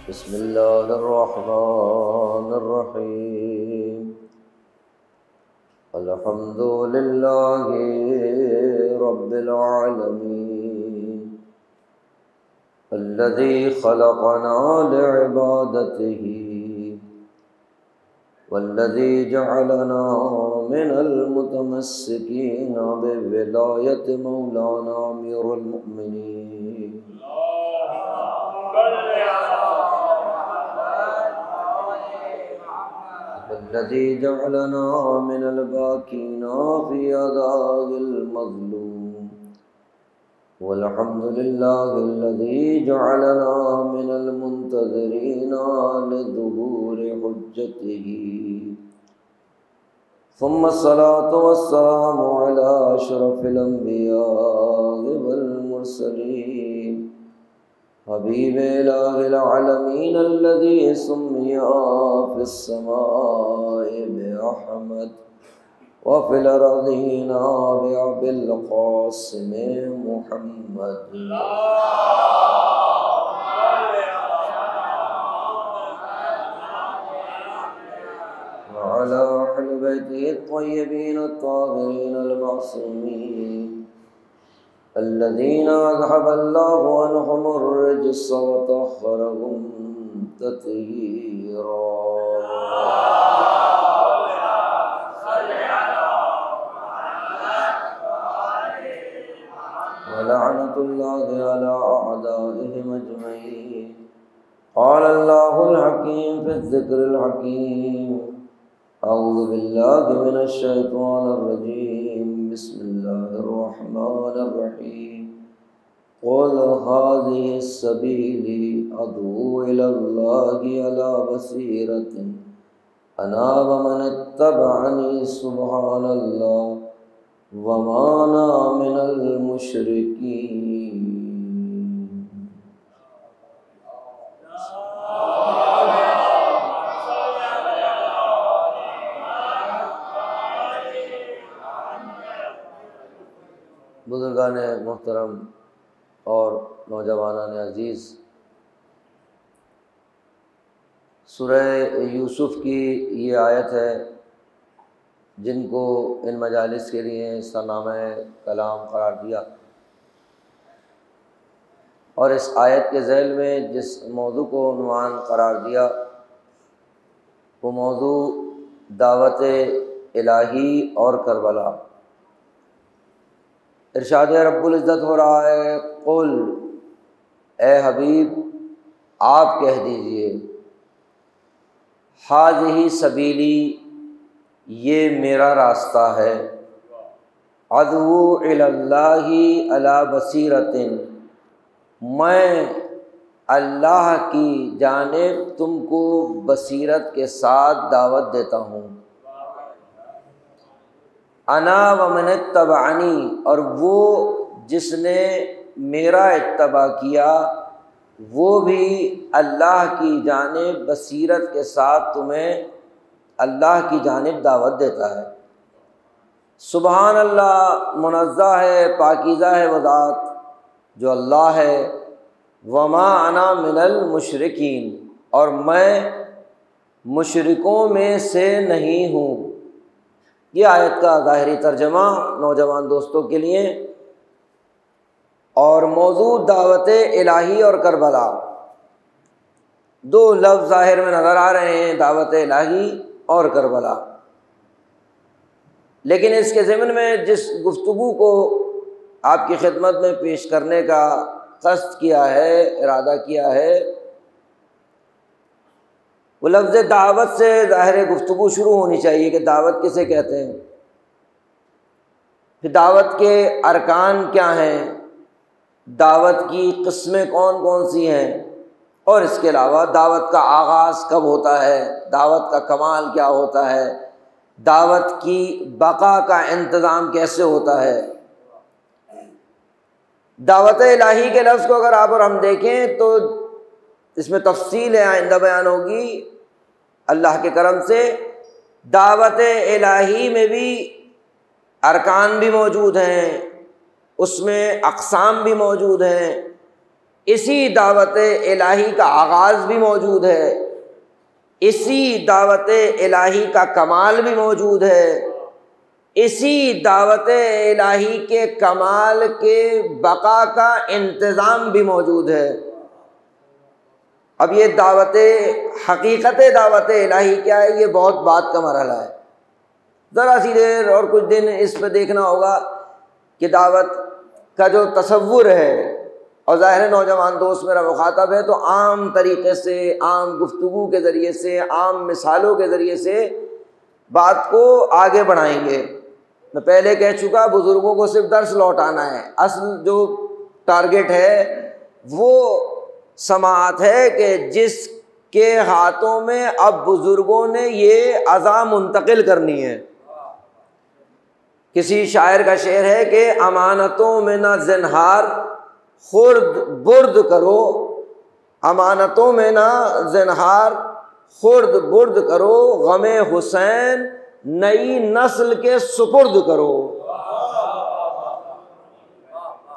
बिस्मिल्लाहिर्रहमानिर्रहीम। अल्हम्दुलिल्लाहि रब्बिल आलमीन अल्लज़ी खलक़ना लिइबादतिही वल्लज़ी जअलना मिनल मुतमस्सिकीना बिविलायति मौलाना अमीरुल मुमिनीन। वल्लज़ी जअलना मिनल बाकीना फी अदागिल मज़लूम वल्हम्दुलिल्लाहिल्लज़ी जअलना मिनल मुंतज़िरीना लिज़ुहूरि हुज्जतिही। सुम्मा अस्सलातु वस्सलामु अला अशरफिल अंबिया'i वल मुरसलीन हबीबे इलाहिल आलमीन अल्लज़ी सुम्मिया फिस समाए बिअहमद व फिल अर्ज़ीना बिअबिल क़ासिम मुहम्मद। व अला अहलि बैतिही अत्तय्यबीन अत्ताहिरीन अल-मासूमीन अल्लज़ीना अज़हबल्लाहु अन्हुमुर रिज्स व तह्हरहुम तत्हीरा। व लअनतुल्लाहि अला अअदाइहिम अजमईन। क़ाल अल्लाहुल हकीम फ़िज़्ज़िक्रिल हकीम। अऊज़ु बिल्लाहि मिनश शैतानिर रजीम। बिस्मिल्लाहिर्रहमानिर्रहीम। क़ुल हाज़िहि सबीली अद'ू इलल्लाहि अला बसीरतिन अना व मन इत्तबअनी सुब्हानल्लाह व मा अना मिनल मुशरिकीन। बुज़ुर्गान मोहतरम और नौजवानान अज़ीज़, सूरह यूसुफ़ की ये आयत है जिनको इन मजालिस के लिए सनामे कलाम करार दिया, और इस आयत के ज़ैल में जिस मौजू को उन्वान करार दिया वो मौजू दावत इलाही और करबला। इरशाद रब्बुल इज़्ज़त हो रहा है, कुल ए हबीब आप कह दीजिए, हाज़िही सबीली ये मेरा रास्ता है, अदू इलल्लाहि अला बसीरतिन मैं अल्लाह की जानिब तुमको बसीरत के साथ दावत देता हूँ। अना व मन इत्तबअनी और वो जिसने मेरा इत्तबा किया वो भी अल्लाह की जानिब बसीरत के साथ तुम्हें अल्लाह की जानिब दावत देता है। सुबहान अल्लाह, मुनज़्ज़ह है, पाकीज़ा है वो ज़ात जो अल्लाह है। वमा अना मिनल मुशरिकीन और मैं मुशरिकों में से नहीं हूँ। ये आयत का ज़ाहिरी तर्जमा नौजवान दोस्तों के लिए, और मौजूद दावत इलाही और करबला, दो लफ्ज़ ज़ाहिर में नज़र आ रहे हैं, दावत इलाही और करबला। लेकिन इसके ज़िम्न में जिस गुफ्तगू को आपकी खिदमत में पेश करने का क़स्द किया है, इरादा किया है, वो लफ्ज़ दावत से ज़ाहिर गुफ्तगू शुरू होनी चाहिए कि दावत किसे कहते हैं, फिर दावत के अरकान क्या हैं, दावत की किस्में कौन कौन सी हैं, और इसके अलावा दावत का आगाज़ कब होता है, दावत का कमाल क्या होता है, दावत की बका का इंतज़ाम कैसे होता है। दावत इलाही के लफ्ज़ को अगर आप और हम देखें तो इसमें तफसील है, आइंदा बयान होगी अल्लाह के करम से। दावत इलाही में भी अरकान भी मौजूद हैं, उसमें अक़साम भी मौजूद हैं, इसी दावत इलाही का आगाज़ भी मौजूद है, इसी दावत इलाही का कमाल भी मौजूद है, इसी दावत इलाही के कमाल के बका का इंतज़ाम भी मौजूद है। अब ये हकीकत दावत इलाही क्या है, ये बहुत बात का मरहला है। ज़रा सी देर और कुछ दिन इस पर देखना होगा कि दावत का जो तसव्वुर है, और ज़ाहिर नौजवान दोस्त मेरा मुखातब है, तो आम तरीक़े से, आम गुफ्तगू के ज़रिए से, आम मिसालों के ज़रिए से बात को आगे बढ़ाएंगे। मैं पहले कह चुका, बुज़ुर्गों को सिर्फ दर्स लौटाना है। असल जो टारगेट है वो समाअत है कि जिसके हाथों में अब बुज़ुर्गों ने ये अज़ा मुंतकिल करनी है। किसी शायर का शेर है कि अमानतों में ना ज़िन्हार खुर्द बुर्द करो, अमानतों में ना ज़िन्हार खुर्द बुर्द करो, गमे हुसैन नई नस्ल के सुपुर्द करो।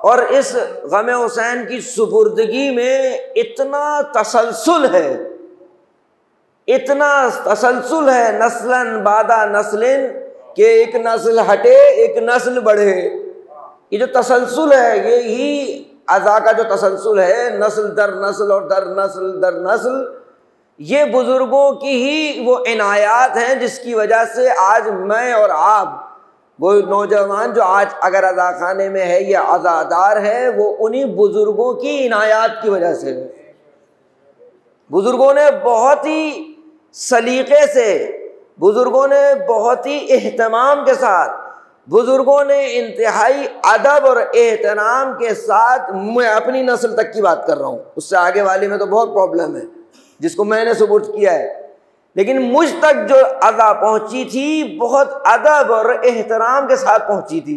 और इस गमे हुसैन की सुपुर्दगी में इतना तसलसल है, इतना तसलसल है, नस्लन बादा नस्लिन, कि एक नस्ल हटे एक नस्ल बढ़े। ये जो तसलसल है, ये ही अज़ा का जो तसलसल है, नस्ल दर नस्ल और दर नस्ल दर नस्ल, ये बुज़ुर्गों की ही वो इनायात हैं जिसकी वजह से आज मैं और आप, वो नौजवान जो आज अगर अज़ा खाने में है या अज़ादार है, वो उन्हीं बुज़ुर्गों की इनायात की वजह से है। बुज़ुर्गों ने बहुत ही सलीक़े से, बुज़ुर्गों ने बहुत ही एहतमाम के साथ, बुज़ुर्गों ने इंतहाई अदब और एहतराम के साथ, मैं अपनी नस्ल तक की बात कर रहा हूँ, उससे आगे वाली में तो बहुत प्रॉब्लम है जिसको मैंने सुपुर्द किया है, लेकिन मुझ तक जो अज़ा पहुँची थी बहुत अदब और एहतराम के साथ पहुँची थी।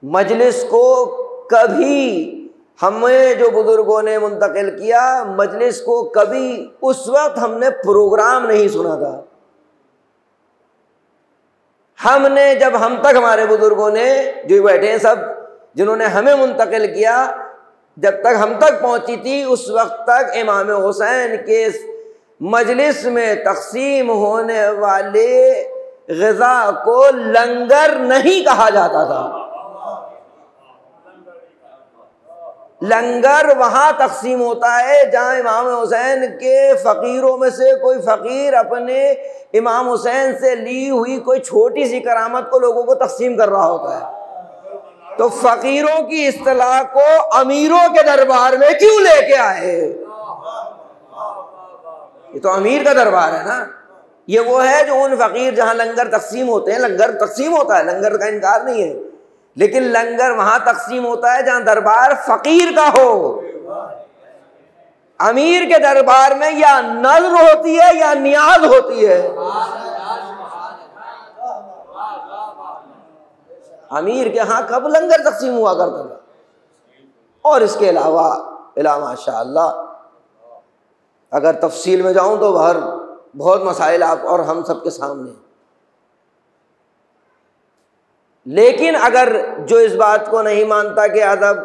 मजलिस को कभी हमें जो बुज़ुर्गों ने मुंतकिल किया, मजलिस को कभी उस वक्त हमने प्रोग्राम नहीं सुना था। हमने जब हम तक हमारे बुज़ुर्गों ने जो बैठे हैं सब, जिन्होंने हमें मुंतकिल किया, जब तक हम तक पहुंची थी उस वक्त तक इमाम हुसैन के मजलिस में तकसीम होने वाले ग़िज़ा को लंगर नहीं कहा जाता था। लंगर वहाँ तकसीम होता है जहाँ इमाम हुसैन के फ़कीरों में से कोई फ़कीर अपने इमाम हुसैन से ली हुई कोई छोटी सी करामत को लोगों को तकसीम कर रहा होता है। तो फ़कीरों की इस्तिलाह को अमीरों के दरबार में क्यों लेके आए? ये तो अमीर का दरबार है ना। ये वो है जो उन फ़कीर जहाँ लंगर तकसीम होते हैं, लंगर तकसीम होता है, लंगर का इनकार नहीं है, लेकिन लंगर वहां तकसीम होता है जहां दरबार फकीर का हो। अमीर के दरबार में या नज़्र होती है या नियाज होती है। अमीर के यहाँ कब लंगर तकसीम हुआ करता था। और इसके अलावा माशाअल्लाह अगर तफसील में जाऊं तो बहुत मसाइल आप और हम सबके सामने। लेकिन अगर जो इस बात को नहीं मानता कि अदब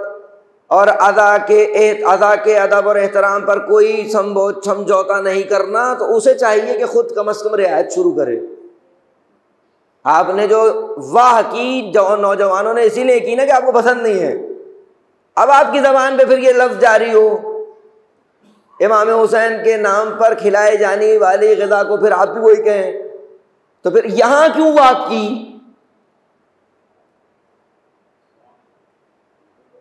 और अदा के अदब और एहतराम पर कोई समझौता नहीं करना, तो उसे चाहिए कि खुद कम अज़ कम रियायत शुरू करे। आपने जो वाह की जो नौजवानों ने इसीलिए की ना कि आपको पसंद नहीं है। अब आपकी ज़बान पे फिर ये लफ्ज़ जारी हो, इमाम हुसैन के नाम पर खिलाए जाने वाली ग़िज़ा को फिर आप भी वही कहें, तो फिर यहाँ क्यों वाह की?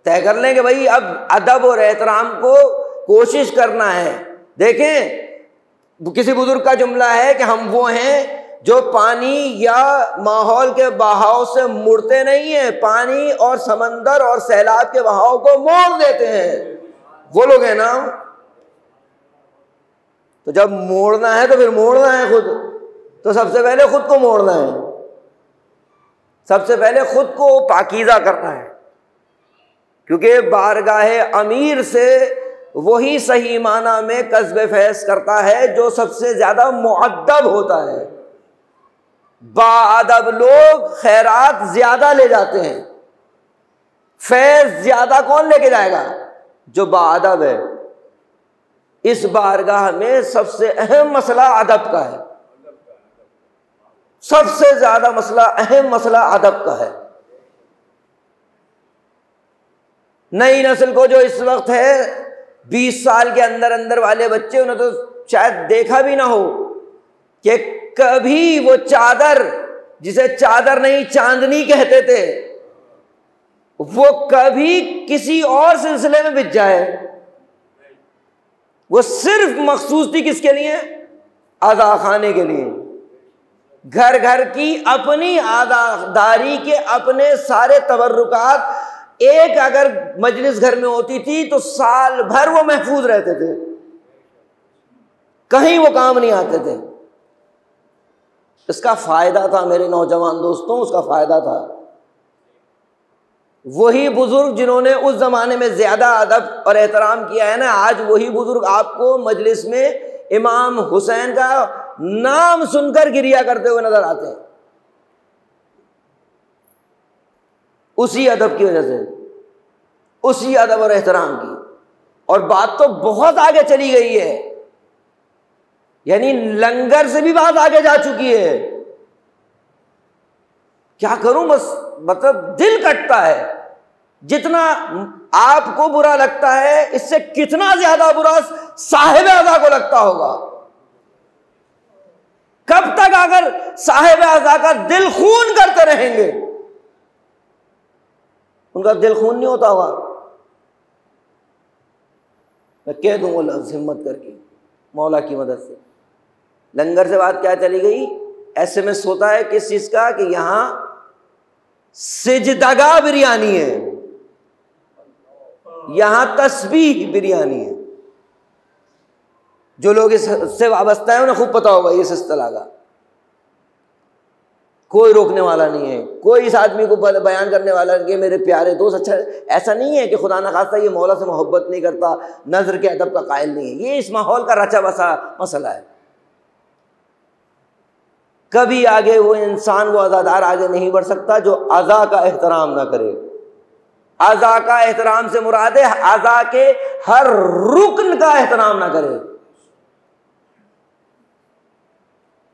तय कर लें कि भाई अब अदब और एहतराम को कोशिश करना है। देखें, किसी बुजुर्ग का जुमला है कि हम वो हैं जो पानी या माहौल के बहाव से मुड़ते नहीं हैं, पानी और समंदर और सैलाब के बहाव को मोड़ देते हैं, वो लोग हैं ना। तो जब मोड़ना है तो फिर मोड़ना है खुद, तो सबसे पहले खुद को मोड़ना है। सबसे पहले खुद को पाकीज़ा करना है, क्योंकि बारगाह अमीर से वही सही माना में कस्ब फैज़ करता है जो सबसे ज़्यादा मुअद्दब होता है। बाअदब लोग खैरात ज़्यादा ले जाते हैं, फैज़ ज़्यादा कौन लेके जाएगा? जो बाअदब है। इस बारगाह में सबसे अहम मसला अदब का है, सबसे ज़्यादा मसला, अहम मसला अदब का है। नई नस्ल को जो इस वक्त है 20 साल के अंदर अंदर वाले बच्चे, उन्हें तो शायद देखा भी ना हो कि कभी वो चादर, जिसे चादर नहीं चांदनी कहते थे, वो कभी किसी और सिलसिले में बिछ जाए। वो सिर्फ मखसूस थी किसके लिए? अज़ा खाने के लिए। घर घर की अपनी आज़ादारी के अपने सारे तबर्रुकात, एक अगर मजलिस घर में होती थी तो साल भर वो महफूज रहते थे, कहीं वो काम नहीं आते थे। इसका फायदा था मेरे नौजवान दोस्तों, उसका फायदा था। वही बुजुर्ग जिन्होंने उस जमाने में ज्यादा अदब और एहतराम किया है ना, आज वही बुजुर्ग आपको मजलिस में इमाम हुसैन का नाम सुनकर गिरिया करते हुए नजर आते हैं, उसी अदब की वजह से, उसी अदब और एहतराम की। और बात तो बहुत आगे चली गई है, यानी लंगर से भी बात आगे जा चुकी है। क्या करूं, बस मतलब दिल कटता है। जितना आपको बुरा लगता है, इससे कितना ज्यादा बुरा साहिब अज़ा को लगता होगा। कब तक अगर साहिब अज़ा का दिल खून करते रहेंगे? उनका दिल खून नहीं होता होगा। मैं कह दूंगा लफ्ज़ हिम्मत करके, मौला की मदद से। लंगर से बात क्या चली गई? SMS होता है किस चीज का कि यहां सिजदगा बिरयानी है, यहां तस्बीह बिरयानी है। जो लोग इससे वाबस्ता है उन्हें खूब पता होगा ये इस्तिलाह का। कोई रोकने वाला नहीं है, कोई इस आदमी को बयान करने वाला कि मेरे प्यारे दोस्त, अच्छा ऐसा नहीं है कि खुदा न खास्ता ये मौला से मोहब्बत नहीं करता, नजर के अदब का कायल नहीं है। ये इस माहौल का रचा बसा मसला है। कभी आगे वो इंसान, वो अज़ादार आगे नहीं बढ़ सकता जो अज़ा का एहतराम ना करे। अज़ा का एहतराम से मुराद है अज़ा के हर रुकन का एहतराम ना करे।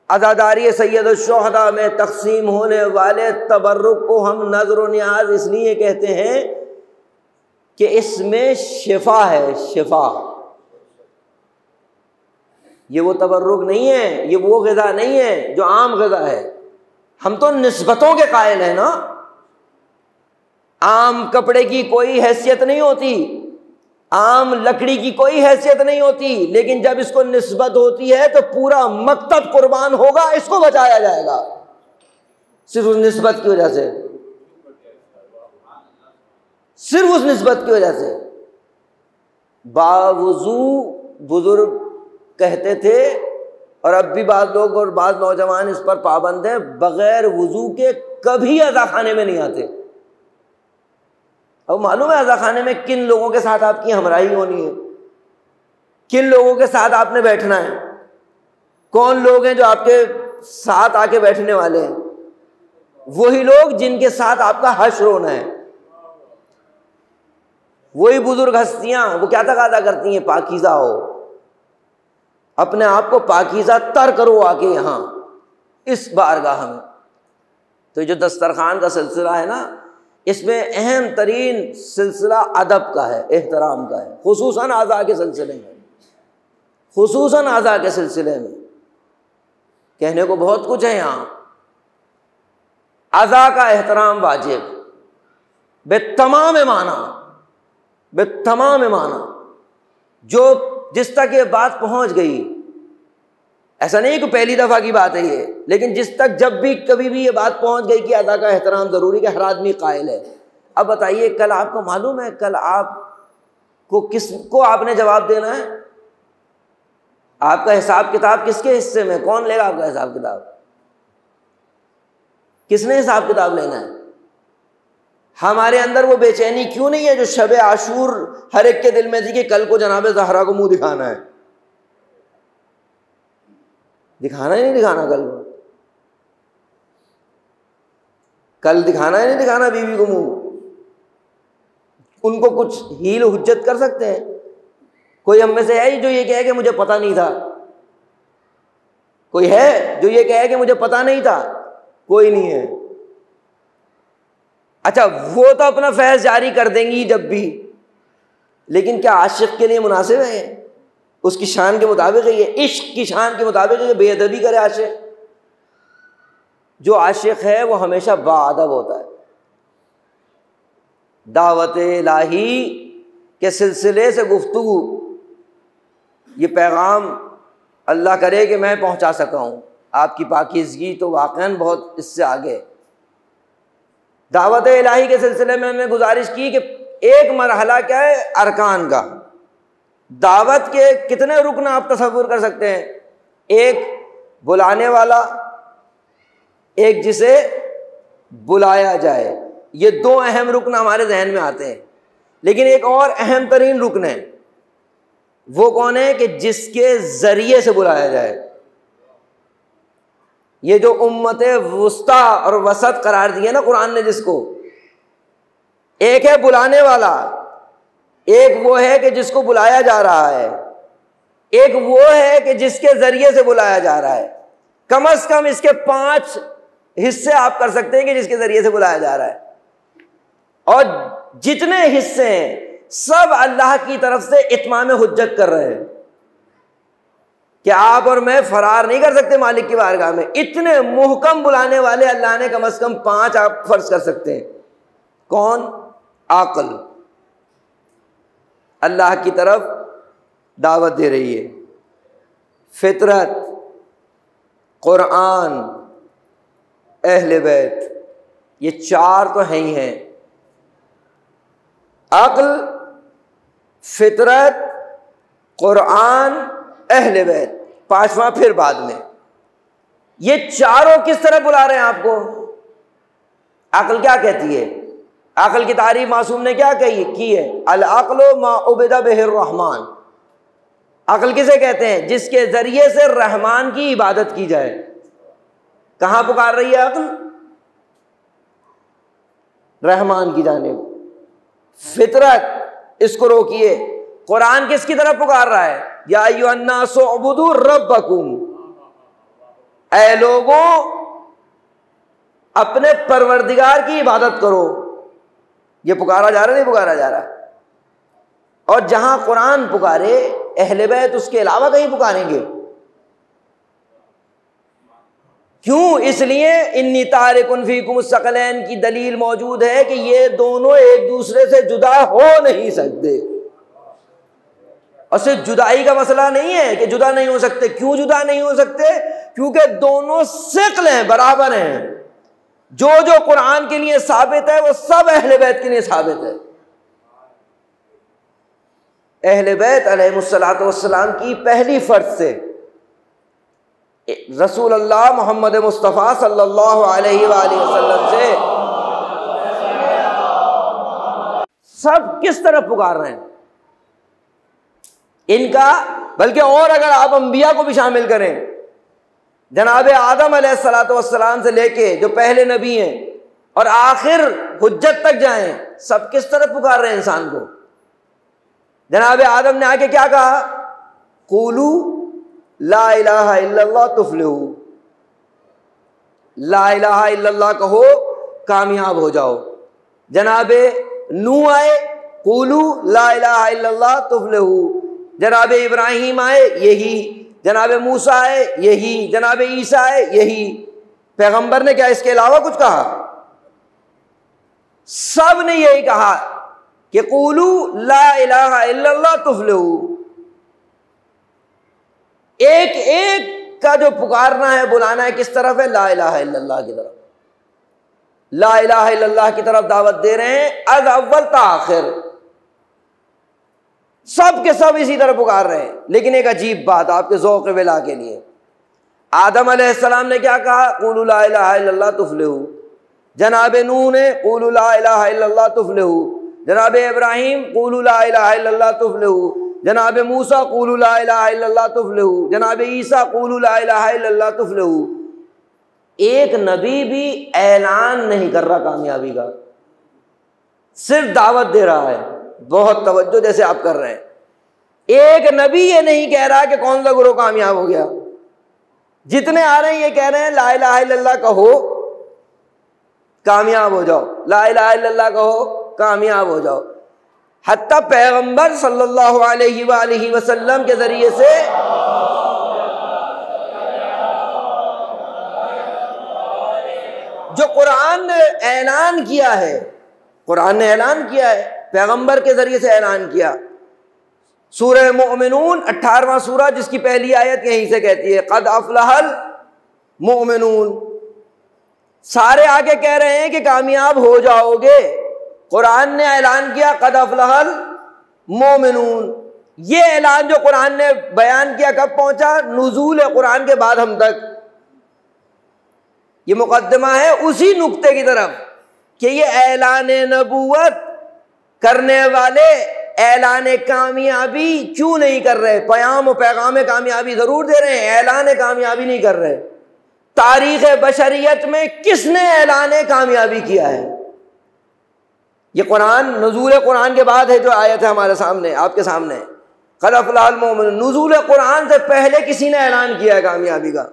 अज़ादारी सैयद शुहदा में तकसीम होने वाले तबर्रुक को हम नज़र व नियाज इसलिए कहते हैं कि इसमें शिफा है, शिफा। ये वो तबर्रुक नहीं है, ये वो ग़िज़ा नहीं है जो आम ग़िज़ा है। हम तो निस्बतों के कायल हैं ना। आम कपड़े की कोई हैसियत नहीं होती, आम लकड़ी की कोई हैसियत नहीं होती, लेकिन जब इसको निस्बत होती है तो पूरा मकतब कुर्बान होगा, इसको बचाया जाएगा सिर्फ उस निस्बत की वजह से, सिर्फ उस निस्बत की वजह से। बावुजू बुजुर्ग कहते थे, और अब भी बाज़ लोग और बाज़ नौजवान इस पर पाबंद हैं, बग़ैर वुज़ू के कभी अज़ा खाने में नहीं आते। अब मालूम है अज़ा खाने में किन लोगों के साथ आपकी हमराही होनी है, किन लोगों के साथ आपने बैठना है, कौन लोग हैं जो आपके साथ आके बैठने वाले हैं? वही लोग जिनके साथ आपका हश्र होना है। वही बुजुर्ग हस्तियां, वो क्या तकादा करती हैं? पाकीज़ा हो, अपने आप को पाकीज़ा तर करो आके यहाँ इस बारगाह में। तो जो दस्तरखान का सिलसिला है ना, इसमें अहम तरीन सिलसिला अदब का है, एहतराम का है, खुसूसन आज़ा के सिलसिले में, खुसूसन आज़ा के सिलसिले में। कहने को बहुत कुछ है यहाँ। आज़ा का एहतराम वाजिब बेतमाम माना, बेतमाम माना। जो जिस तक ये बात पहुंच गई, ऐसा नहीं कि पहली दफ़ा की बात है ये, लेकिन जिस तक जब भी कभी भी ये बात पहुंच गई कि अदा का एहतराम ज़रूरी है, हर आदमी कायल है। अब बताइए, कल आपको मालूम है कल आपको किसको आपने जवाब देना है? आपका हिसाब किताब किसके हिस्से में? कौन लेगा आपका हिसाब किताब? किसने हिसाब किताब लेना है? हमारे अंदर वो बेचैनी क्यों नहीं है जो शब आशूर हर एक के दिल में थी कि कल को जनाब ज़हरा को मुंह दिखाना है? दिखाना ही नहीं दिखाना, कल दिखाना ही नहीं दिखाना बीवी को मुंह। उनको कुछ हील हुज्जत कर सकते हैं? कोई हम में से है जो ये कहे कि मुझे पता नहीं था? कोई है जो ये कहे कि मुझे पता नहीं था? कोई नहीं है। अच्छा, वो तो अपना फैज़ जारी कर देंगी जब भी, लेकिन क्या आशिक के लिए मुनासिब है? उसकी शान के मुताबिक है ये? इश्क की शान के मुताबिक है? बेअदबी करे आशिक? जो आशिक है वो हमेशा बाअदब होता है। दावत इलाही के सिलसिले से गुफ्तगू, ये पैगाम अल्लाह करे कि मैं पहुंचा सका हूँ। आपकी पाकीज़गी तो वाक़ईन बहुत इससे आगे। दावत इलाही के सिलसिले में हमने गुजारिश की कि एक मरहला क्या है अरकान का। दावत के कितने रुकन आप तसव्वुर कर सकते हैं? एक बुलाने वाला, एक जिसे बुलाया जाए। ये दो अहम रुकन हमारे जहन में आते हैं, लेकिन एक और अहम तरीन रुकन है। वो कौन है? कि जिसके ज़रिए से बुलाया जाए। ये जो उम्मत वुस्ता और वसत करार दिया ना कुरान ने जिसको, एक है बुलाने वाला, एक वो है कि जिसको बुलाया जा रहा है, एक वो है कि जिसके ज़रिए से बुलाया जा रहा है। कम अज़ कम इसके 5 हिस्से आप कर सकते हैं कि जिसके ज़रिए से बुलाया जा रहा है। और जितने हिस्से हैं सब अल्लाह की तरफ से इत्माम हुज्जत कर रहे हैं कि आप और मैं फरार नहीं कर सकते मालिक की बारगाह में। इतने मुहकम बुलाने वाले अल्लाह ने कम से कम 5 आप फर्ज कर सकते हैं। कौन? आकल अल्लाह की तरफ दावत दे रही है, फितरत, कुरान, अहले बैत, ये 4 तो हैं ही हैं। अक्ल, फितरत, कुरान, अहले बैत, 5वां फिर बाद में। ये चारों किस तरह बुला रहे हैं आपको? अक्ल क्या कहती है? अक्ल की तारीफ मासूम ने क्या की है? अल अक्लो मा उबिदा बिहिर रहमान। अक्ल किसे कहते हैं? जिसके जरिए से रहमान की इबादत की जाए। कहां पुकार रही है अक्ल? रहमान की जानिब। फितरत, इसको रोकिए। कुरान किसकी तरफ पुकार रहा है? या अय्युहन्नासु उबुदू रब्बकुम, ऐ लोगों अपने परवरदिगार की इबादत करो। ये पुकारा जा रहा है, नहीं पुकारा जा रहा? और जहां कुरान पुकारे, अहले बैत उसके अलावा कहीं पुकारेंगे क्यों? इसलिए इन्नी तारिकुन फीकुम सकलैन की दलील मौजूद है कि ये दोनों एक दूसरे से जुदा हो नहीं सकते। और सिर्फ जुदाई का मसला नहीं है कि जुदा नहीं हो सकते। क्यों जुदा नहीं हो सकते? क्योंकि दोनों सिक्ल हैं, बराबर हैं। जो कुरान के लिए साबित है वो सब अहले बैत के लिए साबित है। अहले बैत अलैहिमुस्सलातु वस्सलाम की पहली फर्ज से रसूल अल्लाह मोहम्मद मुस्तफ़ा सल्लल्लाहु अलैहि वसल्लम से सब किस तरह पुकार रहे हैं इनका। बल्कि और अगर आप अंबिया को भी शामिल करें, जनाब आदम अलैहिस्सलातु वस्सलाम से लेके जो पहले नबी हैं और आखिर हुज्जत तक जाएं, सब किस तरह पुकार रहे हैं इंसान को। जनाब आदम ने आके क्या कहा? क़ूलू ला इलाहा इल्लल्लाह तुफ्लिहू, ला इलाहा इल्लल्लाह कहो कामयाब हो जाओ। जनाब नूह आए, क़ूलू ला इलाहा इल्लल्लाह तुफ्लिहू। जनाब इब्राहीम आए, यही। जनाब मूसा आए, यही। जनाब ईसा आए, यही। पैगंबर ने क्या इसके अलावा कुछ कहा? सब ने यही कहा कि क़ूलू ला इलाहा इल्लल्लाह तुफ्लिहू। एक एक का जो पुकारना है, बुलाना है, किस तरफ है? ला इलाहा इल्लल्लाह की तरफ। ला इलाहा इल्लल्लाह की तरफ दावत दे रहे हैं अज अव्वल ता आखिर। सब के सब इसी तरह पुकार रहे हैं। लेकिन एक अजीब बात आपके ज़ौक़ विला के लिए, आदम अलैहिस्सलाम ने क्या कहा? क़ूलू ला इलाहा इल्लल्लाह तुफ्लिहू। जनाब नूह ने क़ूलू ला इलाहा इल्लल्लाह तुफ़्लिहू, जनाब इब्राहीम क़ूलू ला इलाहा इल्लल्लाह तुफ़्लिहू, जनाब मूसा क़ूलू ला इलाहा इल्लल्लाह तुफ़्लिहू, जनाब ईसा क़ूलू ला इलाहा इल्लल्लाह तुफ़्लिहू। एक नबी भी ऐलान नहीं कर रहा कामयाबी का, सिर्फ दावत दे रहा है। बहुत तवज्जो जैसे आप कर रहे हैं। एक नबी ये नहीं कह रहा कि कौन सा गुरु कामयाब हो गया। जितने आ रहे हैं ये कह रहे हैं ला इलाहा इल्लल्लाह कहो कामयाब हो जाओ, ला इलाहा इल्लल्लाह कहो कामयाब हो जाओ। हत्ता पैगंबर सल्लल्लाहु अलैहि वसल्लम के जरिए से जो कुरान ने ऐलान किया है, कुरान ने ऐलान किया है, पैगंबर के जरिए से ऐलान किया। सूरह मोमिनून 18वां सूरा, जिसकी पहली आयत यहीं से कहती है क़द अफ़लहल मोमिनून। सारे आगे कह रहे हैं कि कामयाब हो जाओगे। कुरान ने ऐलान किया क़द अफ़लहल मोमिनून। ये ऐलान जो कुरान ने बयान किया कब पहुंचा? नुज़ूल कुरान के बाद हम तक। ये मुकद्दमा है उसी नुक्ते की तरफ कि ये ऐलान नबूवत करने वाले ऐलान कामयाबी क्यों नहीं कर रहे? पैगाम कामयाबी जरूर दे रहे हैं, ऐलान कामयाबी नहीं कर रहे। तारीख़ बशरियत में किसने ऐलान कामयाबी किया है? ये कुरान नुज़ूल कुरान के बाद है जो आयत है हमारे सामने, आपके सामने। क़द अफ़लहल मोमिनून, नुज़ूल कुरान से पहले किसी ने ऐलान किया है कामयाबी का।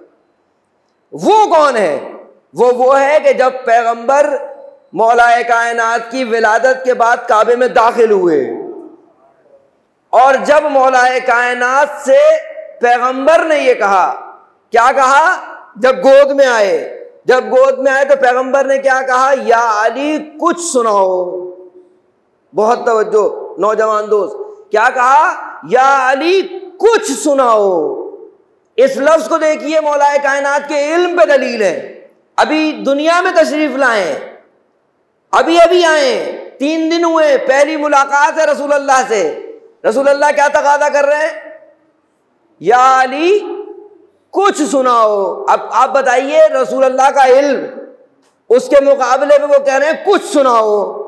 वो कौन है? वो है कि जब पैगंबर मौलाए कायनात की विलादत के बाद काबे में दाखिल हुए, और जब मौलाए कायनात से पैगंबर ने ये कहा, क्या कहा? जब गोद में आए तो पैगंबर ने क्या कहा? या अली कुछ सुनाओ। बहुत तवज्जो नौजवान दोस्त, क्या कहा? या अली कुछ सुनाओ। इस लफ्ज को देखिए, मौलाए कायनात के इल्म पे दलील है। अभी दुनिया में तशरीफ लाए, अभी आए, 3 दिन हुए, पहली मुलाकात है रसूलुल्लाह से। रसूलुल्लाह क्या तकादा कर रहे हैं? या अली कुछ सुनाओ। अब आप बताइए, रसूलुल्लाह का इल्म, उसके मुकाबले में वो कह रहे हैं कुछ सुनाओ।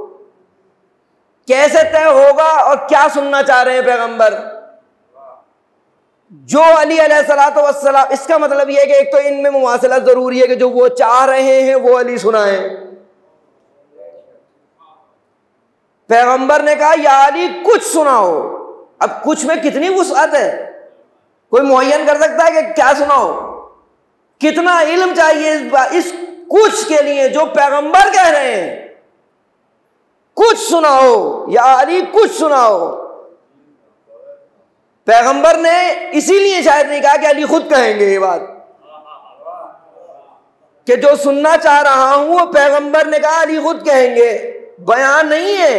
कैसे तय होगा और क्या सुनना चाह रहे हैं पैगंबर? जो अली अलैहिस्सलातु वस्सलाम, इसका मतलब यह है कि एक तो इनमें मुवासला जरूरी है कि जो वो चाह रहे हैं वो अली सुनाएं। पैगंबर ने कहा या अली कुछ सुनाओ। अब कुछ में कितनी वुसअत है? कोई मुअय्यन कर सकता है कि क्या सुनाओ? कितना इल्म चाहिए इस कुछ के लिए जो पैगंबर कह रहे हैं कुछ सुनाओ, या अली कुछ सुनाओ। पैगंबर ने इसीलिए शायद नहीं कहा कि अली खुद कहेंगे ये बात, कि जो सुनना चाह रहा हूं वो पैगंबर ने कहा अली खुद कहेंगे। बयान नहीं है,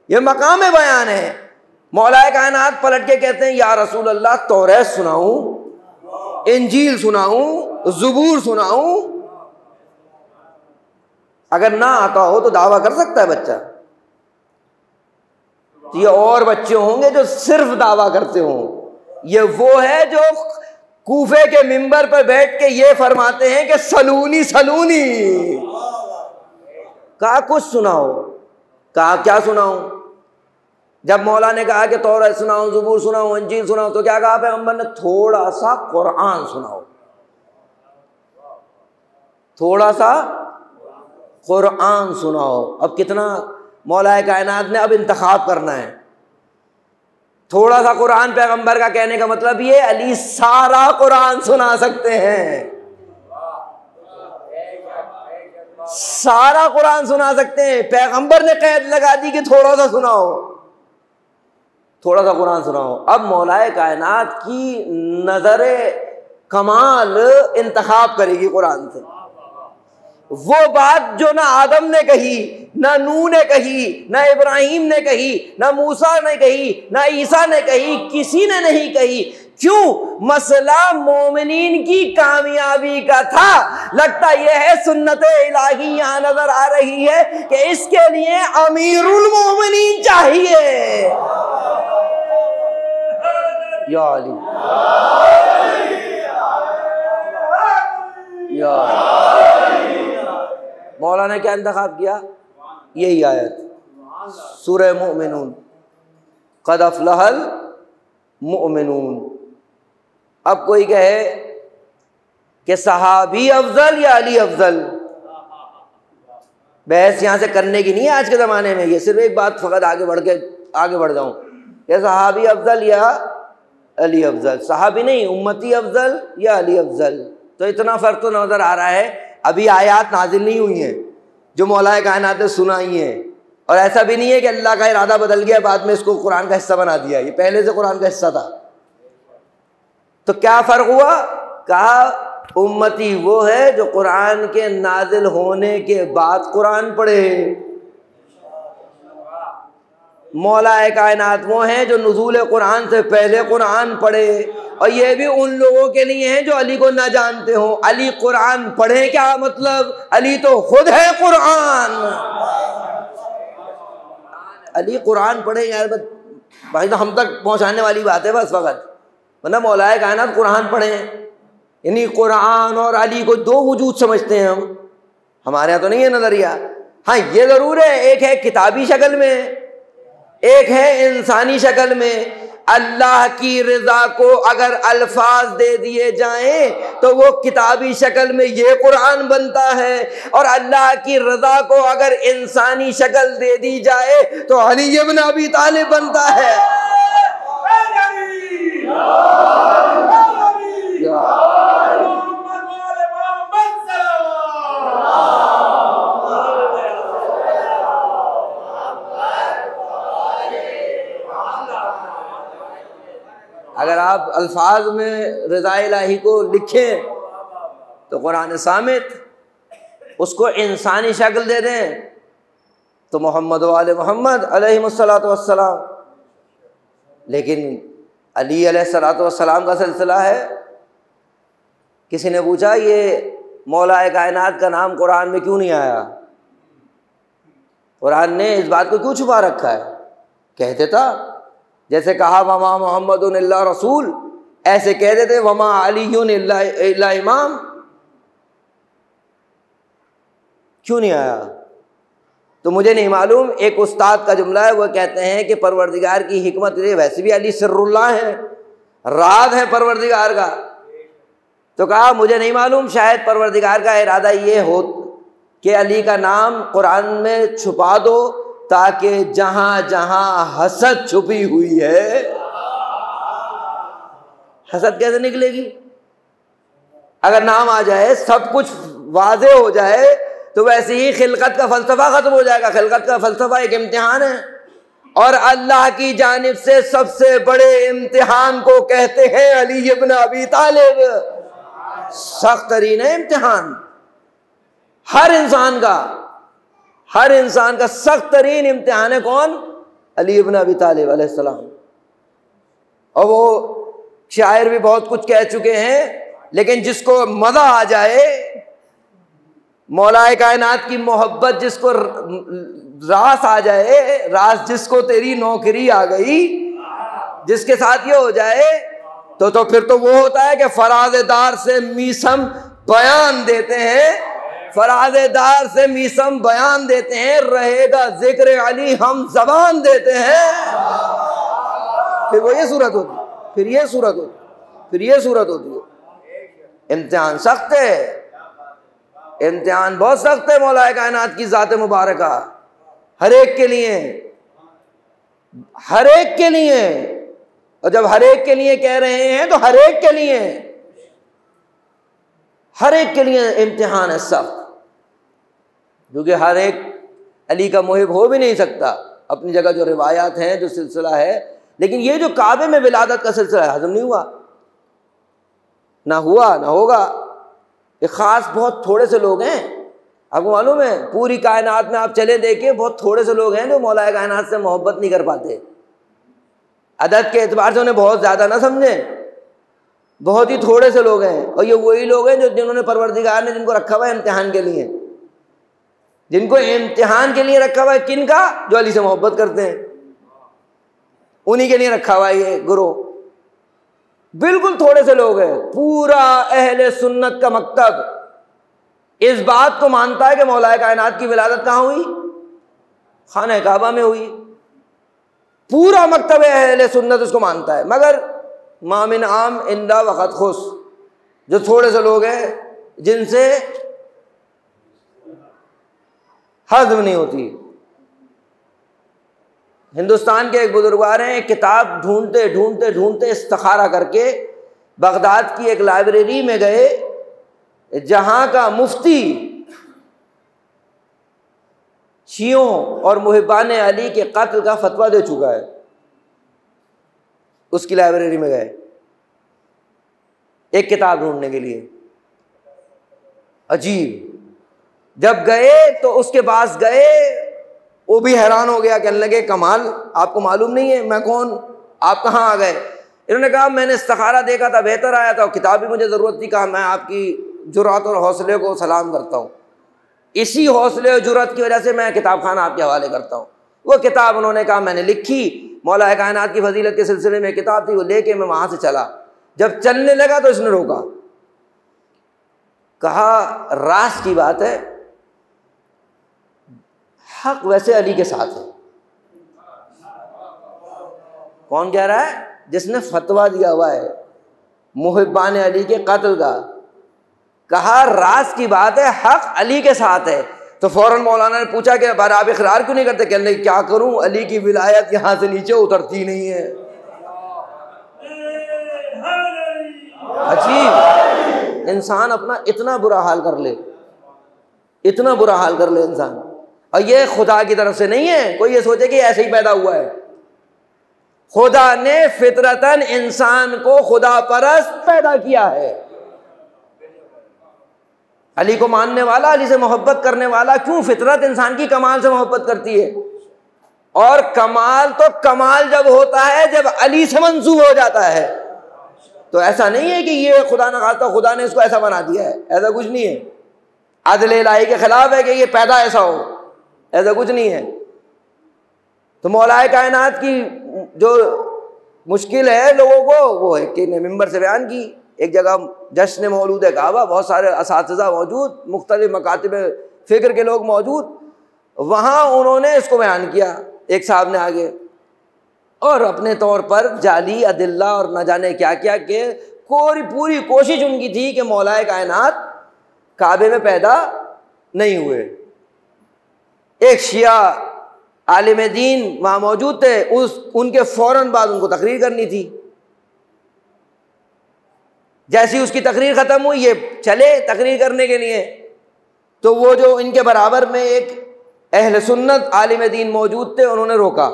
ये मकाम बयान है। मौलाए कायनात पलट के कहते हैं या रसूल अल्लाह तौरात सुनाऊं, इंजील सुनाऊं, ज़बूर सुनाऊं। अगर ना आता हो तो दावा कर सकता है बच्चा। ये और बच्चे होंगे जो सिर्फ दावा करते हों। ये वो है जो कूफे के मिंबर पर बैठ के ये फरमाते हैं कि सलूनी सलूनी। कहा कुछ सुनाओ, कहा क्या सुनाऊं? जब मौला ने कहा कि तौरात सुनाऊं, ज़बूर सुनाऊं, इंजील सुनाऊं, तो क्या कहा पैगंबर ने? थोड़ा सा कुरान सुनाओ, थोड़ा सा कुरान सुनाओ। अब कितना मौलाए कायनात ने अब इंतखाब करना है। थोड़ा सा कुरान पैगंबर का कहने का मतलब ये अली सारा कुरान सुना सकते हैं, सारा कुरान सुना सकते हैं। पैगंबर ने कैद लगा दी कि थोड़ा सा सुनाओ, थोड़ा सा कुरान सुनाओ। अब मौलाए कायनात की नजरे कमाल इंतखाब करेगी कुरान से। वो बात जो ना आदम ने कही, ना नूह ने कही, ना इब्राहिम ने कही, ना मूसा ने कही, ना ईसा ने कही, किसी ने नहीं कही। क्यों? मसला मोमिनीन की कामयाबी का था। लगता यह है सुन्नत इलाही यहां नजर आ रही है कि इसके लिए अमीरुल मोमिनीन चाहिए। या अली, या मौला ने क्या इंतखाब किया? यही आयत सूरह मुमिनून, क़द अफ़लहल मुमिनून। अब कोई कहे कि सहाबी अफजल या अली अफजल, बहस यहाँ से करने की नहीं है आज के ज़माने में। ये सिर्फ एक बात फ़कत आगे बढ़ जाऊँ कि सहाबी अफजल या अली अफजल, सहाबी नहीं, उम्मती अफजल या अली अफजल। तो इतना फ़र्क तो नज़र आ रहा है। अभी आयात नाजिल नहीं हुई हैं जो मौलाए कायनात ने सुनाई हैं, और ऐसा भी नहीं है कि अल्लाह का इरादा बदल गया बाद में इसको कुरान का हिस्सा बना दिया, ये पहले से कुरान का हिस्सा था। तो क्या फ़र्क हुआ? कहा उम्मती वो है जो कुरान के नाजिल होने के बाद कुरान पढ़े, मौलाए कायनात वो हैं जो नुज़ूल कुरान से पहले कुरान पढ़े। और ये भी उन लोगों के लिए है जो अली को ना जानते हो। अली कुरान पढ़े क्या मतलब? अली तो खुद है कुरान। अली कुरान पढ़े यार भाई, तो हम तक पहुंचाने वाली बात है बस वक़्त, वरना मौलाए कायनात कुरान पढ़े, यानी कुरान और अली को दो वजूद समझते हैं हम। हमारे यहाँ तो नहीं है नज़रिया। हाँ ये ज़रूर है, एक है किताबी शक्ल में, एक है इंसानी शक्ल में। अल्लाह की रज़ा को अगर अल्फाज दे दिए जाएं तो वो किताबी शक्ल में ये कुरान बनता है, और अल्लाह की रज़ा को अगर इंसानी शक्ल दे दी जाए तो अली इब्न अबी तालिब बनता है। अगर आप अल्फाज में रज़ा इलाही को लिखें तो कुरान सामित, उसको इंसानी शक्ल दे दें तो मोहम्मद वाले मोहम्मद अलैहिस्सलातु वस्सलाम। लेकिन अली अलैहिस्सलातु वस्सलाम का सिलसिला है। किसी ने पूछा ये मौलाए कायनात का नाम कुरान में क्यों नहीं आया, कुरान ने इस बात को क्यों छुपा रखा है? कह देता, जैसे कहा वमा मोहम्मदुन इल्ला रसूल, ऐसे कह देते वमा अलीयुन इल्ला इमाम। क्यों नहीं आया? तो मुझे नहीं मालूम। एक उस्ताद का जुमला है, वो कहते हैं कि परवरदिगार की हिकमत ये, वैसे भी अली सिर्रुल्लाह है, राज है परवरदिगार का। तो कहा मुझे नहीं मालूम, शायद परवरदिगार का इरादा ये हो कि अली का नाम कुरान में छुपा दो ताकि जहां जहां हसद छुपी हुई है, हसद कैसे निकलेगी? अगर नाम आ जाए, सब कुछ वाज़े हो जाए, तो वैसे ही खिलकत का फलसफा खत्म हो जाएगा। खिलकत का फलसफा एक इम्तिहान है, और अल्लाह की जानिब से सबसे बड़े इम्तिहान को कहते हैं अली इब्न अबी तालिब। सख्त तरीन है इम्तिहान हर इंसान का सख्त तरीन इम्तिहान है कौन? अली इब्न अबी तालिब अलैहिस्सलाम। और वो शायर भी बहुत कुछ कह चुके हैं, लेकिन जिसको मज़ा आ जाए, मौलाए कायनात की मोहब्बत जिसको रास आ जाए, रास जिसको तेरी नौकरी आ गई, जिसके साथ ये हो जाए तो फिर तो वो होता है कि फराज़ेदार से मीसम बयान देते हैं, फराज़ेदार से मीसम बयान देते हैं, रहेगा जिक्र अली हम ज़बान देते हैं। फिर वो ये सूरत होती, फिर ये सूरत होती है। इम्तिहान सख्त है, इम्तिहान बहुत सख्त है मौलाए कायनात की ज़ात मुबारका, हर एक के लिए। और जब हर एक के लिए कह रहे हैं तो हर एक के लिए इम्तिहान है सख्त, क्योंकि हर एक अली का मुहिब हो भी नहीं सकता। अपनी जगह जो रिवायात हैं, जो सिलसिला है, लेकिन ये जो काबे में विलादत का सिलसिला है, हजम नहीं हुआ, ना होगा। ये ख़ास बहुत थोड़े से लोग हैं, आपको मालूम है। पूरी कायनात में आप चले देखिए, बहुत थोड़े से लोग हैं जो मौलाए कायनात से मोहब्बत नहीं कर पाते। अदद के एतबार से उन्हें बहुत ज़्यादा ना समझें, बहुत ही थोड़े से लोग हैं। और ये वही लोग हैं जो जिन्होंने परवरदिगार ने जिनको रखा हुआ है इम्तिहान के लिए, जिनको इम्तिहान के लिए रखा हुआ है। किन का? जो अली से मोहब्बत करते हैं, उन्हीं के लिए रखा हुआ है ये गुरु। बिल्कुल थोड़े से लोग हैं। पूरा अहले सुन्नत का मकतब इस बात को मानता है कि मौला कायनात की विलादत कहाँ हुई? खाने काबा में हुई। पूरा मकतब अहले सुन्नत उसको मानता है। मगर मामिन आम इंदा वक़्त खुश, जो थोड़े से लोग हैं जिनसे हज़म नहीं होती। हिंदुस्तान के एक बुजुर्गवार हैं, एक किताब ढूंढते ढूंढते ढूंढते इस्तिखारा करके बगदाद की एक लाइब्रेरी में गए, जहां का मुफ्ती शियों और मुहिबान अली के कत्ल का फतवा दे चुका है। उसकी लाइब्रेरी में गए एक किताब ढूंढने के लिए। अजीब। जब गए तो उसके पास गए, वो भी हैरान हो गया, कहने लगे कमाल, आपको मालूम नहीं है मैं कौन, आप कहाँ आ गए? इन्होंने कहा मैंने इस्तिखारा देखा था, बेहतर आया था, किताब भी मुझे ज़रूरत थी। कहा मैं आपकी जुर्रत और हौसले को सलाम करता हूँ, इसी हौसले और जुर्रत की वजह से मैं किताब खाना आपके हवाले करता हूँ। वो किताब उन्होंने कहा मैंने लिखी, मौला कायनात की फजीलत के सिलसिले में किताब थी, वो लेके मैं वहाँ से चला। जब चलने लगा तो इसने रोका, कहा रास की बात है, हक वैसे अली के साथ है। कौन कह रहा है? जिसने फतवा दिया हुआ है मुहिबान अली के कत्ल का। कहा रास की बात है, हक अली के साथ है। तो फौरन मौलाना ने पूछा कि बार आप इकरार क्यों नहीं करते? कहने लगे क्या करूं, अली की विलायत यहां से नीचे उतरती नहीं है। अजीब। इंसान अपना इतना बुरा हाल कर ले, इतना बुरा हाल कर ले इंसान, और ये खुदा की तरफ से नहीं है। कोई ये सोचे कि ऐसे ही पैदा हुआ है। खुदा ने फितरतन इंसान को खुदा परस्त पैदा किया है। अली को मानने वाला, अली से मोहब्बत करने वाला, क्यों? फितरत इंसान की कमाल से मोहब्बत करती है। और कमाल तो कमाल जब होता है जब अली से मंसूब हो जाता है। तो ऐसा नहीं है कि ये खुदा न खास्ता खुदा ने इसको ऐसा बना दिया है, ऐसा कुछ नहीं है। अदल इलाही के खिलाफ है कि ये पैदा ऐसा हो, ऐसा कुछ नहीं है। तो मौला कायनात की जो मुश्किल है लोगों को, वो है कि ने मिंबर से बयान की। एक जगह जश्न मौलूद काबा, बहुत सारे असातिज़ा मौजूद, मुख्तलिफ मकातिब फ़िक्र के लोग मौजूद, वहाँ उन्होंने इसको बयान किया एक साहब ने आगे, और अपने तौर पर जाली अदिल्ला और न जाने क्या क्या के पूरी कोशिश उनकी थी कि मौला कायनात काबे में पैदा नहीं हुए। एक शिया आलिम दीन वहाँ मौजूद थे, उनके फ़ौरन बाद उनको तकरीर करनी थी। जैसी उसकी तकरीर ख़त्म हुई, ये चले तकरीर करने के लिए, तो वो जो इनके बराबर में एक अहले सुन्नत आलिम दीन मौजूद थे, उन्होंने रोका।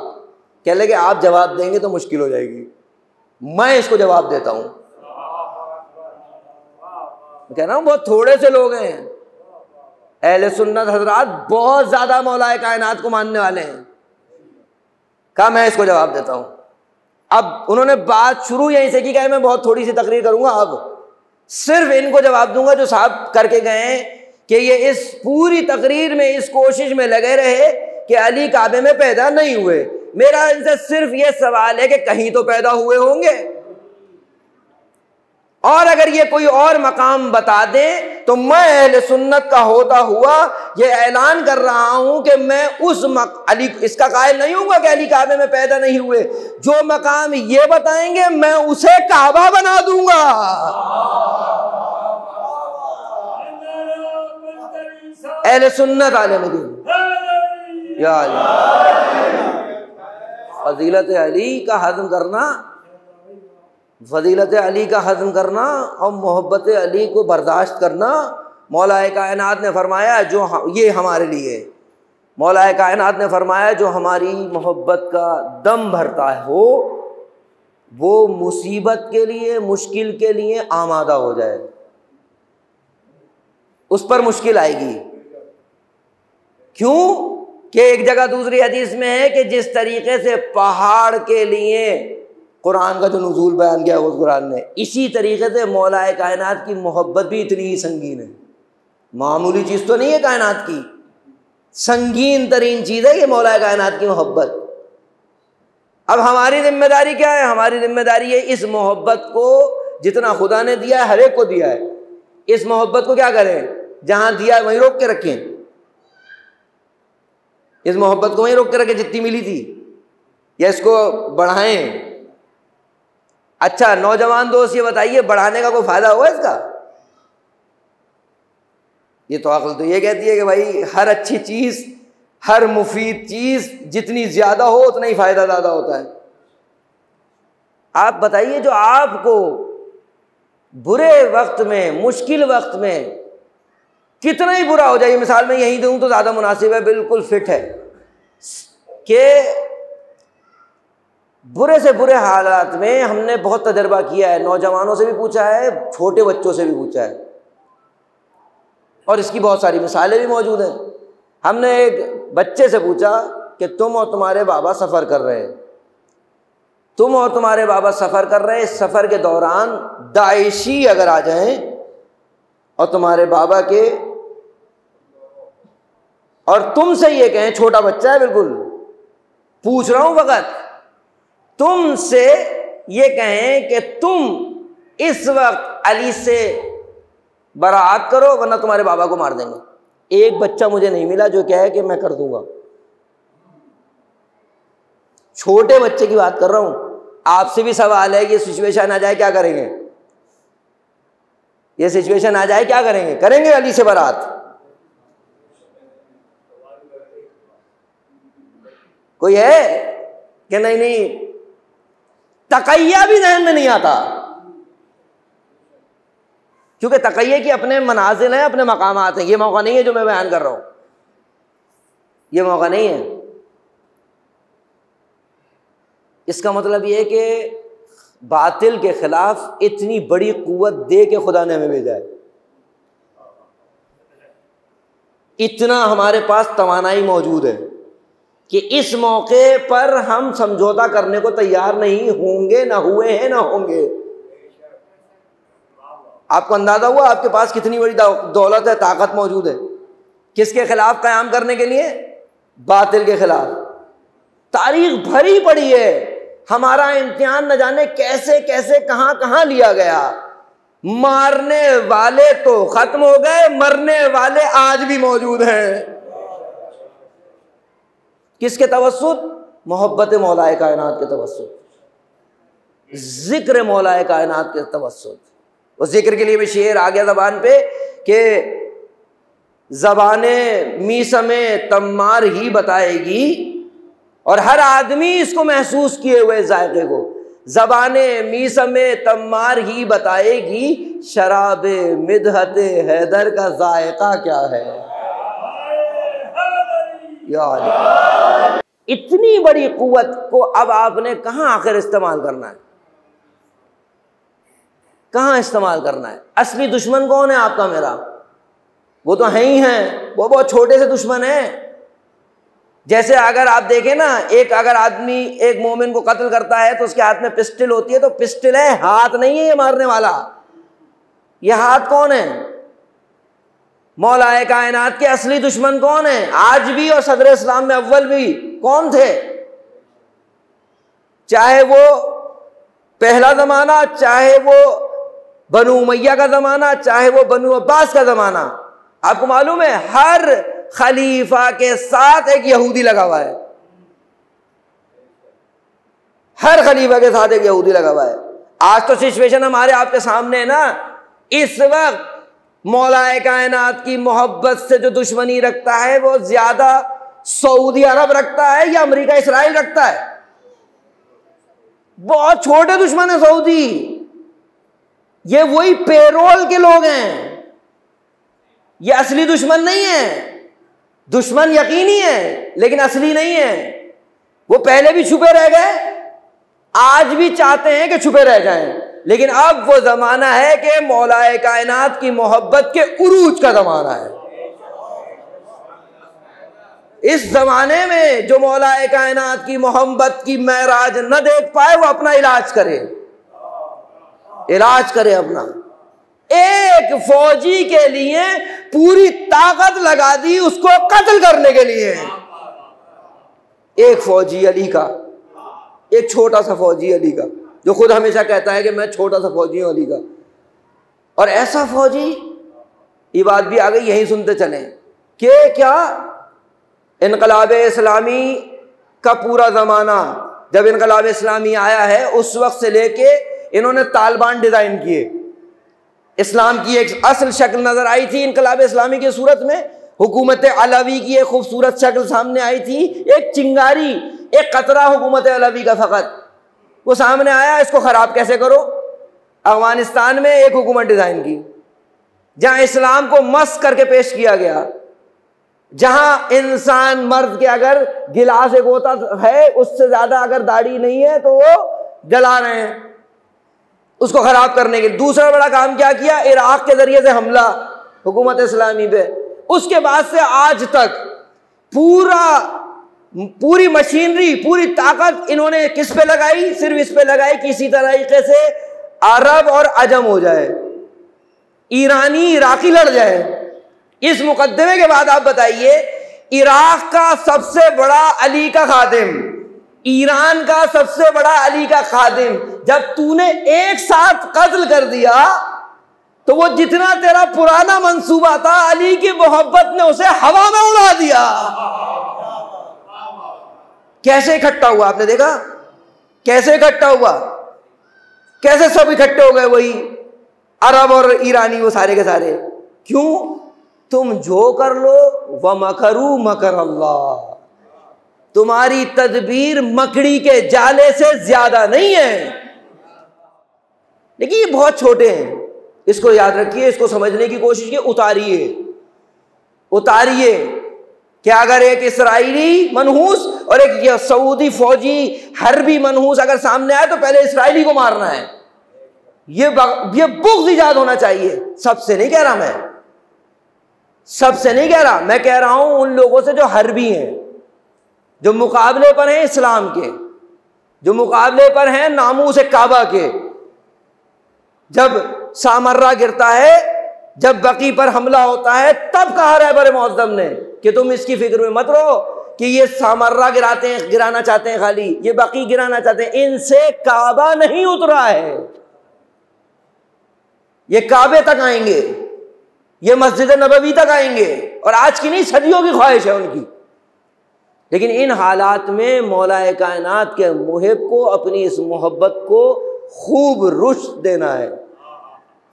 कह लगे आप जवाब देंगे तो मुश्किल हो जाएगी, मैं इसको जवाब देता हूँ। कह रहा हूँ बहुत थोड़े से लोग हैं अहले सुन्नत हजरात, बहुत ज़्यादा मौला कायनात को मानने वाले हैं। कहा मैं इसको जवाब देता हूँ। अब उन्होंने बात शुरू यहीं से की, कहा मैं बहुत थोड़ी सी तकरीर करूँगा, अब सिर्फ इनको जवाब दूंगा जो साहब करके गए कि ये इस पूरी तकरीर में इस कोशिश में लगे रहे कि अली काबे में पैदा नहीं हुए। मेरा इनसे सिर्फ ये सवाल है कि कहीं तो पैदा हुए होंगे, और अगर ये कोई और मकाम बता दें तो मैं अहले सुन्नत का होता हुआ ये ऐलान कर रहा हूं कि मैं उस अली इसका कायल नहीं हूंगा कि अली काबे में पैदा नहीं हुए। जो मकाम ये बताएंगे मैं उसे काबा बना दूंगा। अहले सुन्नत आलिम दीन या फजीलत अली का हज़म करना, फजीलत अली का हज़म करना और मोहब्बत अली को बर्दाश्त करना। मौला कायनात ने फरमाया जो ये हमारे लिए, मौला कायनात ने फरमाया जो हमारी मोहब्बत का दम भरता हो वो मुसीबत के लिए, मुश्किल के लिए आमादा हो जाए, उस पर मुश्किल आएगी। क्यों कि एक जगह दूसरी हदीस में है कि जिस तरीके से पहाड़ के लिए कुरान का जो नुज़ूल बयान किया उस कुरान ने, इसी तरीके से मौला कायनात की मोहब्बत भी इतनी ही संगीन है। मामूली चीज़ तो नहीं है कायनात की, संगीन तरीन चीज़ है ये मौला कायनात की मोहब्बत। अब हमारी जिम्मेदारी क्या है? हमारी जिम्मेदारी है इस मोहब्बत को जितना खुदा ने दिया है हर एक को दिया है, इस मोहब्बत को क्या करें? जहां दिया वहीं रोक के रखें, इस मोहब्बत को वहीं रोक के रखें जितनी मिली थी, या इसको बढ़ाएं? अच्छा नौजवान दोस्त ये बताइए, बढ़ाने का कोई फायदा होगा इसका? ये तो अक्ल तो ये कहती है कि भाई हर अच्छी चीज, हर मुफीद चीज जितनी ज्यादा हो उतना ही फायदा ज्यादा होता है। आप बताइए, जो आपको बुरे वक्त में, मुश्किल वक्त में कितना ही बुरा हो जाए, मिसाल में यही दूं तो ज्यादा मुनासिब है, बिल्कुल फिट है कि बुरे से बुरे हालात में हमने बहुत तजर्बा किया है, नौजवानों से भी पूछा है, छोटे बच्चों से भी पूछा है, और इसकी बहुत सारी मिसालें भी मौजूद हैं। हमने एक बच्चे से पूछा कि तुम और तुम्हारे बाबा सफ़र कर रहे हैं, तुम और तुम्हारे बाबा सफ़र कर रहे हैं, इस सफ़र के दौरान दाइशी अगर आ जाएं और तुम्हारे बाबा के, और तुमसे ये कहें, छोटा बच्चा है बिल्कुल, पूछ रहा हूं फकत, तुमसे ये कहें कि तुम इस वक्त अली से बराअत करो वरना तुम्हारे बाबा को मार देंगे। एक बच्चा मुझे नहीं मिला जो कहे कि मैं कर दूंगा। छोटे बच्चे की बात कर रहा हूं। आपसे भी सवाल है कि सिचुएशन आ जाए क्या करेंगे? ये सिचुएशन आ जाए क्या करेंगे? करेंगे अली से बरात? कोई है कि नहीं? तकैया भी ज़हन में नहीं आता, क्योंकि तकैये की अपने मनाजिल हैं, अपने मकामात हैं। ये मौका नहीं है जो मैं बयान कर रहा हूं, ये मौका नहीं है। इसका मतलब ये है कि बातिल के खिलाफ इतनी बड़ी कुव्वत दे के खुदा ने हमें भेजा है, इतना हमारे पास तवानाई मौजूद है कि इस मौके पर हम समझौता करने को तैयार नहीं होंगे, ना हुए हैं, ना होंगे। आपको अंदाजा हुआ आपके पास कितनी बड़ी दौलत है, ताकत मौजूद है, किसके खिलाफ कयाम करने के लिए? बातिल के खिलाफ। तारीख भरी पड़ी है, हमारा इम्तिहान न जाने कैसे कैसे कहां कहां लिया गया। मारने वाले तो खत्म हो गए, मरने वाले आज भी मौजूद हैं। किसके तवस्सुत? मोहब्बत मौलाए कायनात के तवस्सुत, जिक्र मौलाए कायनात के तवस्सुत। उस जिक्र के लिए भी शेर आ गया ज़बान पे कि ज़बाने मीसमे तम्मार ही बताएगी, और हर आदमी इसको महसूस किए हुए जायके को, ज़बाने मीसमे तम्मार ही बताएगी, शराबे मिदहते हैदर का जायका क्या है। यार इतनी बड़ी कुव्वत को अब आपने कहां आखिर इस्तेमाल करना है? कहां इस्तेमाल करना है? असली दुश्मन कौन है आपका मेरा? वो तो है ही हैं, वो बहुत छोटे से दुश्मन है। जैसे अगर आप देखें ना, एक अगर आदमी एक मोमिन को कत्ल करता है तो उसके हाथ में पिस्टल होती है, तो पिस्टल है, हाथ नहीं है ये मारने वाला। ये हाथ कौन है? मौलाए कायनात के असली दुश्मन कौन है? आज भी और सदर इस्लाम में अव्वल भी कौन थे? चाहे वो पहला जमाना, चाहे वो बनु उमैया का जमाना, चाहे वो बनु अब्बास का जमाना, आपको मालूम है हर खलीफा के साथ एक यहूदी लगा हुआ है। हर खलीफा के साथ एक यहूदी लगा हुआ है। आज तो सिचुएशन हमारे आपके सामने है ना। इस वक्त मौलाए कायनात की मोहब्बत से जो दुश्मनी रखता है वो ज्यादा सऊदी अरब रखता है या अमेरिका इसराइल रखता है? बहुत छोटे दुश्मन है सऊदी। ये वही पेरोल के लोग हैं, ये असली दुश्मन नहीं है। दुश्मन यकीनी है लेकिन असली नहीं है। वो पहले भी छुपे रह गए, आज भी चाहते हैं कि छुपे रह जाएं, लेकिन अब वो जमाना है कि मौलाए कायनात की मोहब्बत के उरूज का जमाना है। इस जमाने में जो मौलाए कायनात की मोहब्बत की महराज न देख पाए वो अपना इलाज करे, इलाज करे अपना। एक फौजी के लिए पूरी ताकत लगा दी उसको कत्ल करने के लिए। एक फौजी अली का, एक छोटा सा फौजी अली का, जो खुद हमेशा कहता है कि मैं छोटा सा फौजी हूं अली का। और ऐसा फौजी ये बात भी आ गई, यही सुनते चले कि क्या इनकलाब इस्लामी का पूरा ज़माना, जब इनकलाब इस्लामी आया है उस वक्त से लेके इन्होंने तालिबान डिज़ाइन किए। इस्लाम की एक असल शक्ल नज़र आई थी इनकलाब इस्लामी की सूरत में, हुकूमत अलवी की एक खूबसूरत शक्ल सामने आई थी, एक चिंगारी, एक कतरा हुकूमत अलवी का फ़कत वो सामने आया। इसको ख़राब कैसे करो। अफगानिस्तान में एक हुकूमत डिज़ाइन की जहाँ इस्लाम को मस्त करके पेश किया गया, जहाँ इंसान मर्द के अगर गिलास एक होता है उससे ज़्यादा अगर दाढ़ी नहीं है तो वो जला रहे हैं उसको ख़राब करने के लिए। दूसरा बड़ा काम क्या किया, इराक़ के ज़रिए से हमला हुकूमत इस्लामी पे। उसके बाद से आज तक पूरी मशीनरी, पूरी ताकत इन्होंने किस पे लगाई, सिर्फ इस पे लगाई किसी तरीके से अरब और अजम हो जाए, ईरानी इराकी लड़ जाए। इस मुकद्दमे के बाद आप बताइए, इराक का सबसे बड़ा अली का खादिम, ईरान का सबसे बड़ा अली का खादिम, जब तूने एक साथ कत्ल कर दिया तो वो जितना तेरा पुराना मंसूबा था अली की मोहब्बत ने उसे हवा में उड़ा दिया। कैसे इकट्ठा हुआ, आपने देखा कैसे इकट्ठा हुआ, कैसे सब इकट्ठे हो गए, वही अरब और ईरानी, वो सारे के सारे। क्यों? तुम जो कर लो व मकरू मकर अल्लाह, तुम्हारी तदबीर मकड़ी के जाले से ज्यादा नहीं है। देखिए ये बहुत छोटे हैं, इसको याद रखिए, इसको समझने की कोशिश कीजिए, उतारिए कि अगर एक इस्राएली मनहूस और एक सऊदी फौजी हरबी मनहूस अगर सामने आए तो पहले इस्राएली को मारना है। ये बुग़्ज़ इजाद होना चाहिए। सबसे नहीं कह रहा मैं कह रहा हूं उन लोगों से जो हरबी हैं, जो मुकाबले पर हैं इस्लाम के, जो मुकाबले पर हैं नामूस काबा के। जब सामर्रा गिरता है, जब बकी पर हमला होता है, तब कहा रहबर मुअज़्ज़म ने कि तुम इसकी फिक्र में मत रहो कि ये सामर्रा गिराना चाहते हैं, खाली ये बकी गिराना चाहते हैं, इनसे काबा नहीं उतरा है। ये काबे तक आएंगे, ये मस्जिद नबवी तक आएंगे, और आज की नहीं सदियों की ख्वाहिश है उनकी। लेकिन इन हालात में मौलाए कायनात के मुहिब को अपनी इस मोहब्बत को खूब रुश्त देना है,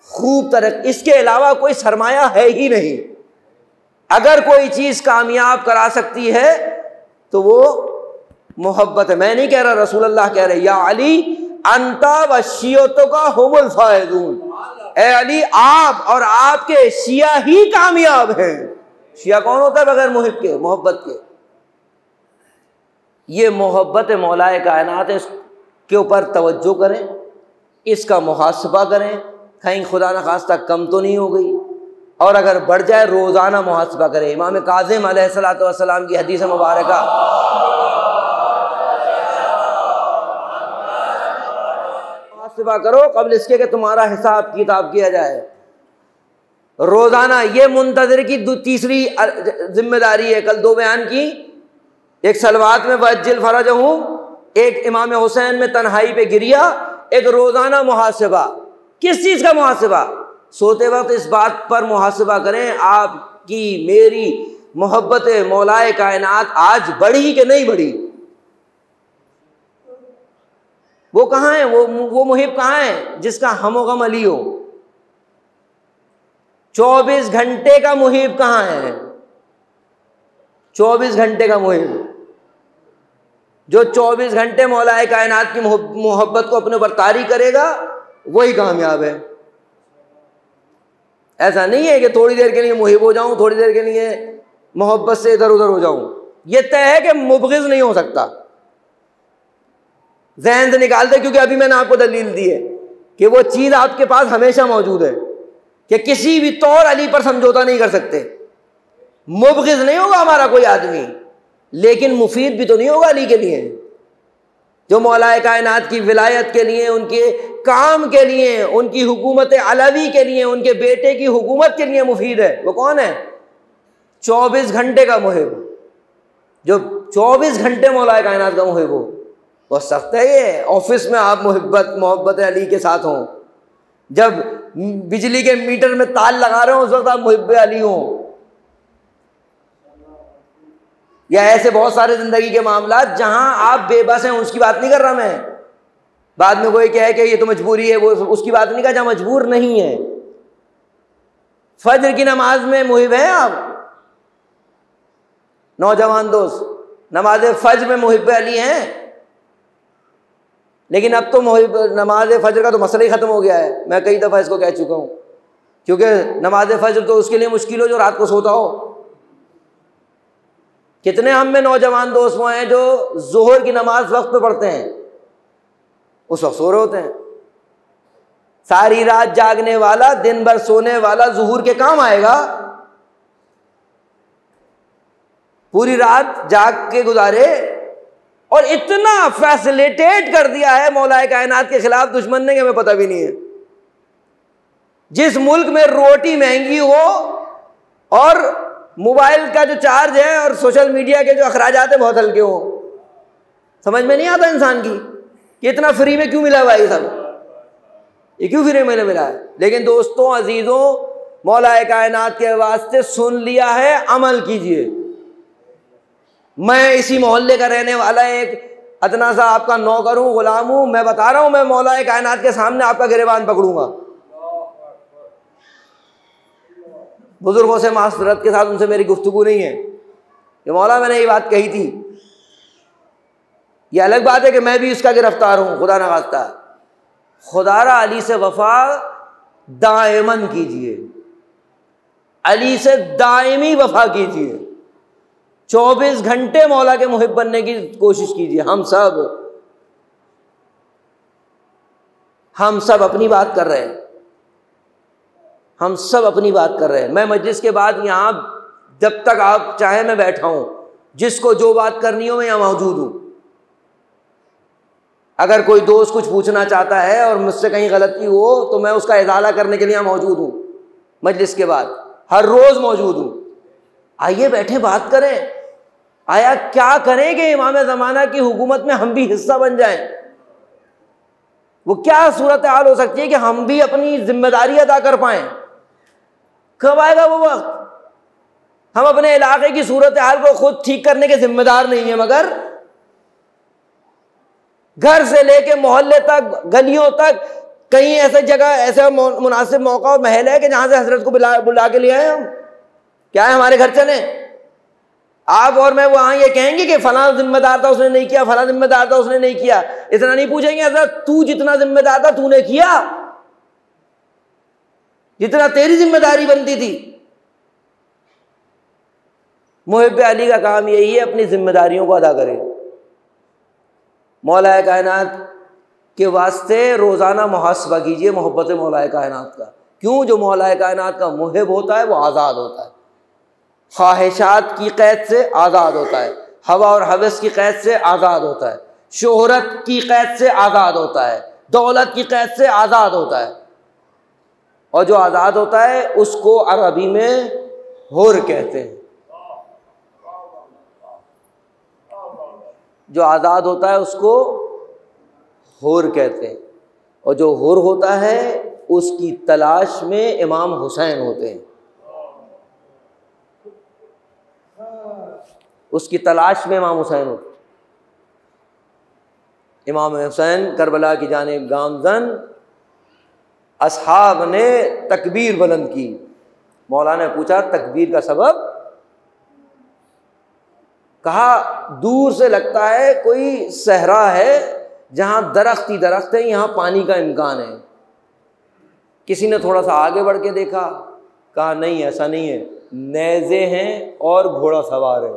खूब तरक्की, इसके अलावा कोई सरमाया है ही नहीं। अगर कोई चीज़ कामयाब करा सकती है तो वो मोहब्बत है। मैं नहीं कह रहा, रसूल अल्लाह कह रहे, या अली अंता व शियतों का हुमुल फायदून, ए अली आप और आपके शिया ही कामयाब हैं। शिया कौन होता है बगैर मुहिब के, मोहब्बत के? ये मोहब्बत मौलाए कायनात है, इसके ऊपर तवज्जो करें, इसका मुहासबा करें, कहीं खुदा न खास्ता कम तो नहीं हो गई, और अगर बढ़ जाए रोज़ाना मुहासबा करें। इमाम काज़िम अलैहिस्सलातु वस्सलाम की हदीस मुबारका, मुहासबा करो कबल इसके कि तुम्हारा हिसाब किताब किया जाए। रोज़ाना ये मुंतज़िर की तीसरी जिम्मेदारी है, कल दो बयान की, एक सलवात में वज्जिल फरजहू, एक इमाम हुसैन में तन्हाई पे गिरिया, एक रोज़ाना मुहासबा। किस चीज़ का मुहासबा? सोते वक्त इस बात पर मुहासबा करें आपकी मेरी मोहब्बत मौलाए कायनात आज बढ़ी कि नहीं बढ़ी। वो कहाँ है, वो मुहिब कहाँ है जिसका हमोगम अली हो? 24 घंटे का मुहिब कहाँ है? 24 घंटे का मुहिब जो 24 घंटे मौलाए कायनात की मोहब्बत को अपने ऊपर तारी करेगा वही कामयाब है। ऐसा नहीं है कि थोड़ी देर के लिए मुहिब हो जाऊं, थोड़ी देर के लिए मोहब्बत से इधर उधर हो जाऊं। यह तय है कि मुबग़िज़ नहीं हो सकता। ज़हन से निकाल दे, क्योंकि अभी मैंने आपको दलील दी है कि वो चीज़ आपके पास हमेशा मौजूद है कि किसी भी तौर अली पर समझौता नहीं कर सकते। मुबग़िज़ नहीं होगा हमारा कोई आदमी, लेकिन मुफीद भी तो नहीं होगा अली के लिए, जो मौलाए कायनात की विलायत के लिए, उनके काम के लिए, उनकी हुकूमत अलवी के लिए, उनके बेटे की हुकूमत के लिए मुफीद है। वो कौन है? 24 घंटे का मुहिब, जो 24 घंटे मौलाए कायनात का मुहिब हो। बहुत सख्त है ये। ऑफिस में आप मोहब्बत अली के साथ हों, जब बिजली के मीटर में ताल लगा रहे हो उस वक्त आप मुहिब्बे अली हो। या ऐसे बहुत सारे जिंदगी के मामला जहां आप बेबस हैं, उसकी बात नहीं कर रहा मैं। बाद में कोई कहे कि ये तो मजबूरी है, वो उसकी बात नहीं कर, जहां मजबूर नहीं है। फजर की नमाज में मुहिब हैं आप, नौजवान दोस्त, नमाज फजर में मुहिब्बे अली हैं। लेकिन अब तो नमाज फजर का तो मसला ही ख़त्म हो गया है। मैं कई दफ़ा इसको कह चुका हूँ, क्योंकि नमाज फजर तो उसके लिए मुश्किल हो जो रात को सोता हो। कितने हम में नौजवान दोस्त वो हैं जो जोहर की नमाज वक्त पे पढ़ते हैं, उस वक्त सो रहे होते हैं। सारी रात जागने वाला, दिन भर सोने वाला ज़ुहूर के काम आएगा। पूरी रात जाग के गुजारे, और इतना फैसिलिटेट कर दिया है मौलाए कायनात के खिलाफ दुश्मन ने कि हमें पता भी नहीं है। जिस मुल्क में रोटी महंगी हो और मोबाइल का जो चार्ज है और सोशल मीडिया के जो अखराजात है बहुत हल्के हो, समझ में नहीं आता इंसान की कि इतना फ्री में क्यों मिला हुआ है, ये सब ये क्यों फ्री में मिला है। लेकिन दोस्तों अजीजों, मौलाए कायनात के वास्ते सुन लिया है, अमल कीजिए। मैं इसी मोहल्ले का रहने वाला एक अदना सा आपका नौकर हूं, गुलाम हूं। मैं बता रहा हूं, मैं मौलाए कायनात के सामने आपका गिरेबान पकड़ूंगा। बुजुर्गों से मासरत के साथ उनसे मेरी गुफ्तगू नहीं है कि मौला मैंने ये बात कही थी। ये अलग बात है कि मैं भी इसका गिरफ्तार हूं, खुदा न खास्ता। खुदारा अली से वफा दायमन कीजिए, अली से दायमी वफा कीजिए। 24 घंटे मौला के मुहिब बनने की कोशिश कीजिए। हम सब अपनी बात कर रहे हैं, हम सब अपनी बात कर रहे हैं। मैं मजलिस के बाद यहाँ जब तक आप चाहे मैं बैठा हूँ, जिसको जो बात करनी हो मैं यहाँ मौजूद हूँ। अगर कोई दोस्त कुछ पूछना चाहता है और मुझसे कहीं गलती हो तो मैं उसका इजाला करने के लिए यहाँ मौजूद हूँ। मजलिस के बाद हर रोज़ मौजूद हूँ। आइए बैठे बात करें। आया क्या करें कि इमाम ज़माना की हुकूमत में हम भी हिस्सा बन जाएं। वो क्या सूरत हाल हो सकती है कि हम भी अपनी जिम्मेदारी अदा कर पाएं। कब आएगा वो वक्त? हम अपने इलाके की सूरत हाल को खुद ठीक करने के जिम्मेदार नहीं है, मगर घर से लेके मोहल्ले तक, गलियों तक, कहीं ऐसे जगह, ऐसा मुनासिब मौका और महल है कि जहां से हजरत को बुला के लिए आए हम। क्या है हमारे घर चले? आप और मैं वहां ये कहेंगे कि फलां जिम्मेदार था उसने नहीं किया, फलां जिम्मेदार था उसने नहीं किया। इतना नहीं पूछेंगे हजरत तू जितना जिम्मेदार था तूने किया, जितना तेरी जिम्मेदारी बनती थी। मुहिब्बे अली का काम यही है, अपनी जिम्मेदारियों को अदा करे। मौलाए कायनात के वास्ते रोज़ाना मुहासबा कीजिए मोहब्बत मौलाए कायनात का। क्यों? जो मौलाए कायनात का मुहिब होता है वो आज़ाद होता है, ख्वाहिशात की कैद से आज़ाद होता है, हवा और हवस की कैद से आज़ाद होता है, शोहरत की कैद से आज़ाद होता है, दौलत की कैद से आज़ाद होता है। और जो आज़ाद होता है उसको अरबी में हुर कहते हैं। जो आज़ाद होता है उसको हुर कहते हैं। और जो हुर होता है उसकी तलाश में इमाम हुसैन होते हैं, उसकी तलाश में इमाम हुसैन होते हैं। इमाम हुसैन करबला की जानिब गामज़न, असहाब ने तकबीर बुलंद की। मौला ने पूछा तकबीर का सबब? कहा दूर से लगता है कोई सहरा है जहां दरख्त ही दरख्त है, यहाँ पानी का इम्कान है। किसी ने थोड़ा सा आगे बढ़ के देखा, कहा नहीं ऐसा नहीं है, नेज़े हैं और घोड़ा सवार है,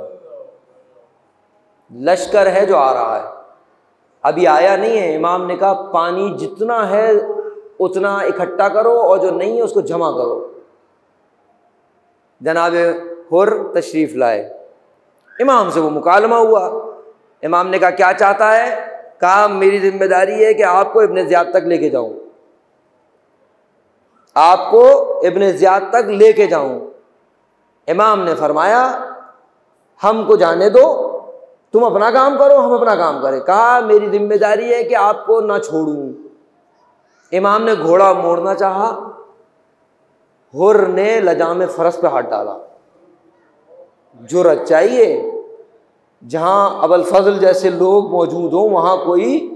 लश्कर है जो आ रहा है, अभी आया नहीं है। इमाम ने कहा पानी जितना है उतना इकट्ठा करो और जो नहीं है उसको जमा करो। जनाब हुर तशरीफ़ लाए, इमाम से वो मुकालमा हुआ। इमाम ने कहा क्या चाहता है? कहा मेरी जिम्मेदारी है कि आपको इब्ने ज़ियाद तक लेके जाऊं, आपको इब्ने ज़ियाद तक लेके जाऊं। इमाम ने फरमाया हमको जाने दो, तुम अपना काम करो, हम अपना काम करें। कहा मेरी जिम्मेदारी है कि आपको ना छोड़ूं। इमाम ने घोड़ा मोड़ना चाहा, हुर ने लजाम फरस पे हाथ डाला। जुर्रत चाहिए, जहां अबुल फजल जैसे लोग मौजूद हों, वहां कोई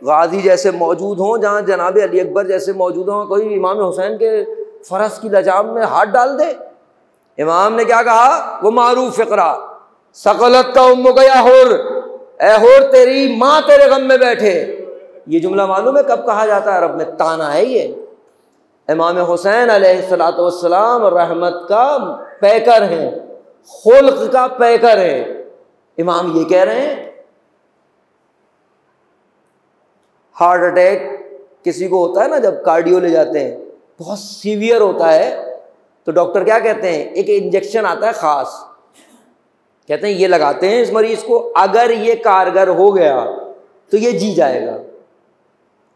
गाजी जैसे मौजूद हों, जहां जनाब अली अकबर जैसे मौजूद हों, कोई इमाम हुसैन के फरस की लजाम में हाथ डाल दे। इमाम ने क्या कहा? वो मारूफ फिक्रा, सकलत का उम्म गया हुर, ए हुर तेरी माँ तेरे गम में बैठे। ये जुमला मालूम है कब कहा जाता है अरब में? ताना है ये। इमाम हुसैन अलैहिस्सलातु वस्सलाम रहमत का पैकर हैं, खुल्क का पैकर है। इमाम ये कह रहे हैं हार्ट अटैक किसी को होता है ना, जब कार्डियो ले जाते हैं, बहुत सीवियर होता है, तो डॉक्टर क्या कहते हैं? एक इंजेक्शन आता है खास, कहते हैं ये लगाते हैं इस मरीज को, अगर ये कारगर हो गया तो ये जी जाएगा,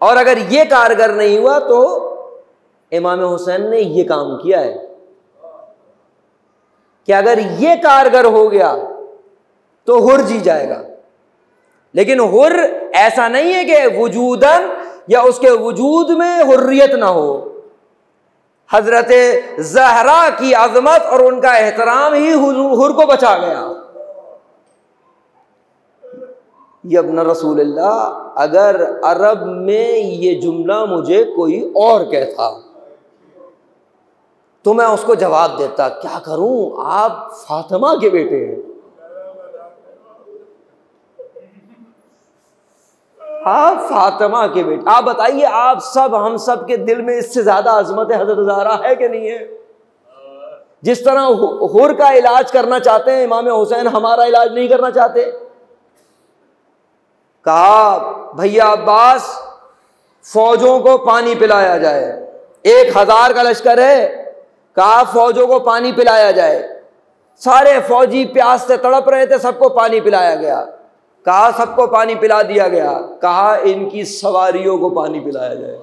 और अगर ये कारगर नहीं हुआ तो इमाम हुसैन ने ये काम किया है कि अगर ये कारगर हो गया तो हुर जी जाएगा। लेकिन हुर ऐसा नहीं है कि वजूदन या उसके वजूद में हुर्रियत ना हो। हजरत ज़हरा की अजमत और उनका एहतराम ही हुर को बचा गया। यब्न रसूलल्लाह, अगर अरब में ये जुमला मुझे कोई और कहता तो मैं उसको जवाब देता, क्या करूं, आप फातिमा के बेटे हैं, आप फातिमा के बेटे। आप बताइए, आप सब हम सब के दिल में इससे ज्यादा अजमत हजरत ज़हरा है कि नहीं है? जिस तरह हुर का इलाज करना चाहते हैं इमाम हुसैन, हमारा इलाज नहीं करना चाहते। कहा भैया अब्बास, फौजों को पानी पिलाया जाए, 1000 का लश्कर है, कहा फौजों को पानी पिलाया जाए। सारे फौजी प्यास से तड़प रहे थे, सबको पानी पिलाया गया। कहा सबको पानी पिला दिया गया, कहा इनकी सवारियों को पानी पिलाया जाए।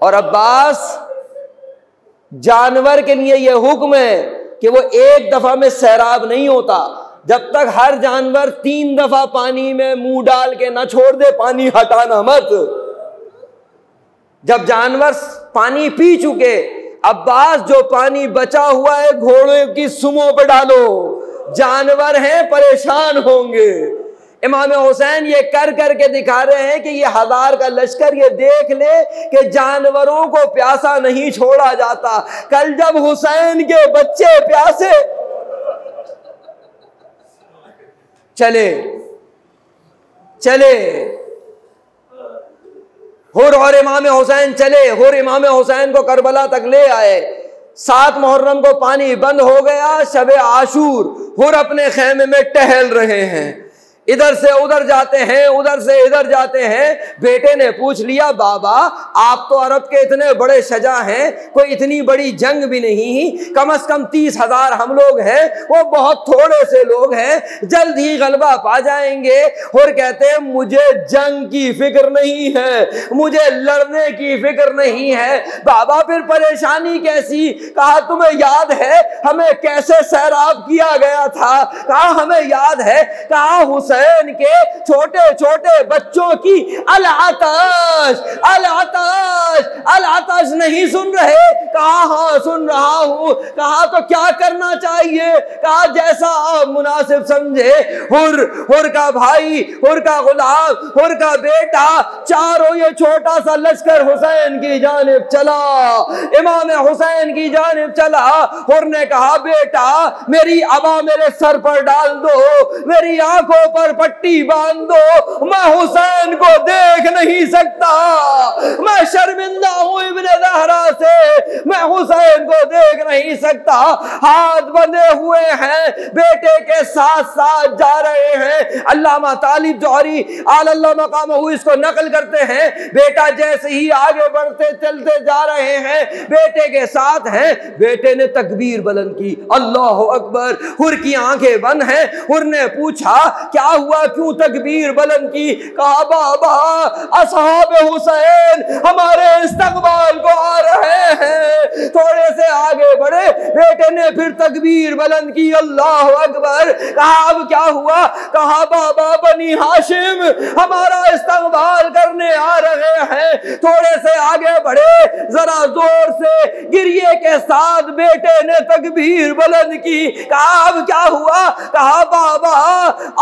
और अब्बास, जानवर के लिए यह हुक्म है कि वो एक दफा में सैराब नहीं होता, जब तक हर जानवर 3 दफा पानी में मुंह डाल के ना छोड़ दे, पानी हटाना मत। जब जानवर पानी पी चुके, अब्बास जो पानी बचा हुआ है घोड़े की सुमों पे डालो, जानवर हैं परेशान होंगे। इमाम हुसैन ये कर करके दिखा रहे हैं कि ये 1000 का लश्कर ये देख ले कि जानवरों को प्यासा नहीं छोड़ा जाता। कल जब हुसैन के बच्चे प्यासे चले चले हुर और इमाम हुसैन चले, हुर इमाम हुसैन को करबला तक ले आए। 7 मुहर्रम को पानी बंद हो गया, शबे आशूर, हुर अपने खेमे में टहल रहे हैं, इधर से उधर जाते हैं, उधर से इधर जाते हैं। बेटे ने पूछ लिया, बाबा आप तो अरब के इतने बड़े शजा हैं, कोई इतनी बड़ी जंग भी नहीं, कम से कम 30,000 हम लोग हैं, वो बहुत थोड़े से लोग हैं, जल्द ही गलबा पा जाएंगे। और कहते हैं मुझे जंग की फिक्र नहीं है, मुझे लड़ने की फिक्र नहीं है। बाबा फिर परेशानी कैसी? कहा तुम्हें याद है हमें कैसे सैराब किया गया था? कहा हमें याद है। कहा हुसैन के छोटे छोटे बच्चों की अल आताश अल आताश अल आताश नहीं सुन रहे? कहा हाँ सुन रहा हूं। कहा तो क्या करना चाहिए? कहा जैसा आप मुनासिब समझे। हुर का भाई, हुर का गुलाम, हुर का बेटा, चारों ये छोटा सा लश्कर हुसैन की जानिब चला, इमाम हुसैन की जानिब चला। हुर ने कहा बेटा मेरी अबा मेरे सर पर डाल दो, मेरी आंखों पर पट्टी बांध दो, मैं हुसैन को देख नहीं सकता, मैं शर्मिंदा हूं इब्ने ज़हरा से, मैं हुसैन को देख नहीं सकता। हाथ बंधे हुए हैं, बेटे के साथ साथ जा रहे हैं। अल्लामा तालिब जौहरी आलल्लाह मकामहू इसको नकल करते हैं। बेटा जैसे ही आगे बढ़ते चलते जा रहे हैं, बेटे के साथ हैं। बेटे ने तकबीर बुलंद की, अल्लाह अकबर। हुर की आंखें बंद हैं। हुर ने पूछा क्या हुआ, क्यों तकबीर बुलंद की? कहा बाबा असहाब हुसैन हमारे इस्तकबाल को आ रहे हैं। थोड़े से आगे बढ़े, बेटे ने फिर तकबीर बुलंद की, अल्लाह अकबर। कहा अब क्या हुआ? कहा बाबा बनी हाशिम हमारा इस्तकबाल करने आ रहे हैं। थोड़े से आगे बढ़े, जरा जोर से गिरिए के साथ बेटे ने तकबीर बुलंद की। कहा अब क्या हुआ? कहा बाबा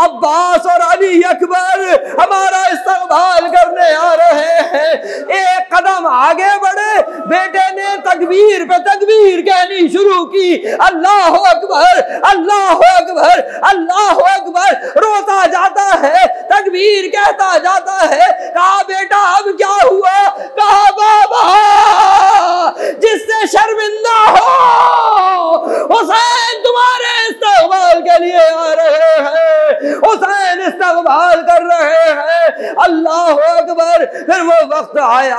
अब्बास और अली अकबर हमारा इस्तकबाल करने आ रहे हैं। एक कदम आगे बढ़े, बेटे ने तकबीर पे तकबीर कहनी शुरू की, अल्लाह अकबर अल्लाह अकबर अल्लाह अकबर। रोता जाता है, तकबीर कहता जाता है। कहा बेटा अब क्या हुआ? कहा बाबा जिससे शर्मिंदा हो हुसैन तुम्हारे इस्तकबाल के लिए आ रहे हैं, हुसैन इस्तकबाल कर रहे हैं। अल्लाह अकबर। फिर वो वक्त आया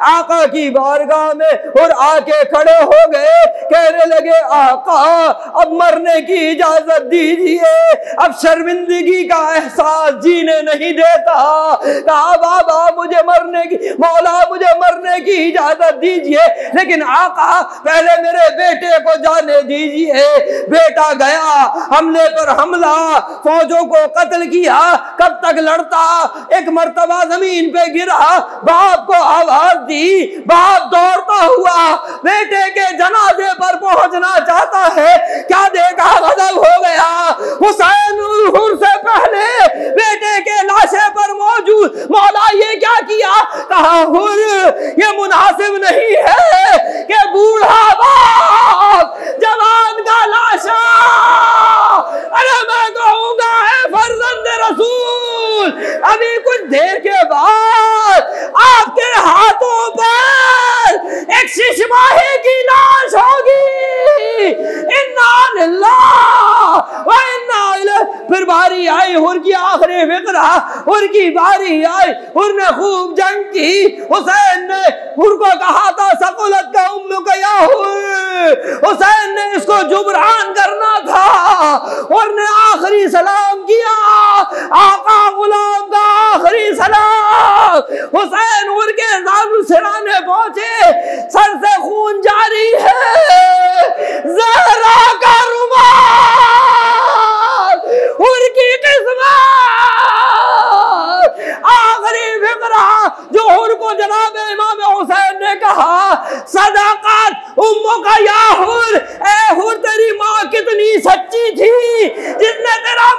आका की बारगाह में और आके खड़े हो गए, कहने लगे आका अब मरने की इजाजत दीजिए, अब शर्मिंदगी का एहसास जीने नहीं देता। कहा बाबा मुझे मरने की, मौला मुझे मरने की इजाजत दीजिए, लेकिन आका पहले मेरे बेटे को जाने दीजिए। बेटा गया, हमले पर हमला, फौजों को कत्ल किया, कब तक लड़ता? एक मर्तबा जमीन पे गिरा, बाप को आवाज दी, बाप दौड़ता हुआ बेटे के जनाजे पर पहुंचना चाहता है। क्या देखा? गजब हो गया। हुसैन हुर से पहले बेटे के लाशे पर मौजूद। मौला ये क्या किया? कहा हुर ये मुनासिब नहीं है कि बूढ़ा बाप जवान का लाशा, अरे मैं कहूंगा है फर्जंद रसूल, अभी कुछ देर के बाद आपके हाथों पर एक शिशमाही की लाश होगी। इन्ना लिल्लाह व इन्ना इलैहि। फिर बारी आई हुर की आखिरी फिक्रा, हुर की बारी आई, हुर ने खूब जंग की। हुसैन ने हुर को कहा था सकुलत का उम्म का या हुर, हुसैन ने इसको जुबरान करना था। हुर ने आखिरी सलाम किया, आका गुलाम का आखिरी सलाम। हुसैन हुर के ज़ालू सिराने पहुंचे, सर से खून जारी है, ज़हरा का रुमाल, हुर की किस्मत। आखिरी फिक्रा जो हुर को जनाब इमाम हुसैन ने कहा, सदाकत उम्मो का या हुर, ए हुर तेरी माँ कितनी सच्ची थी जिसने तेरा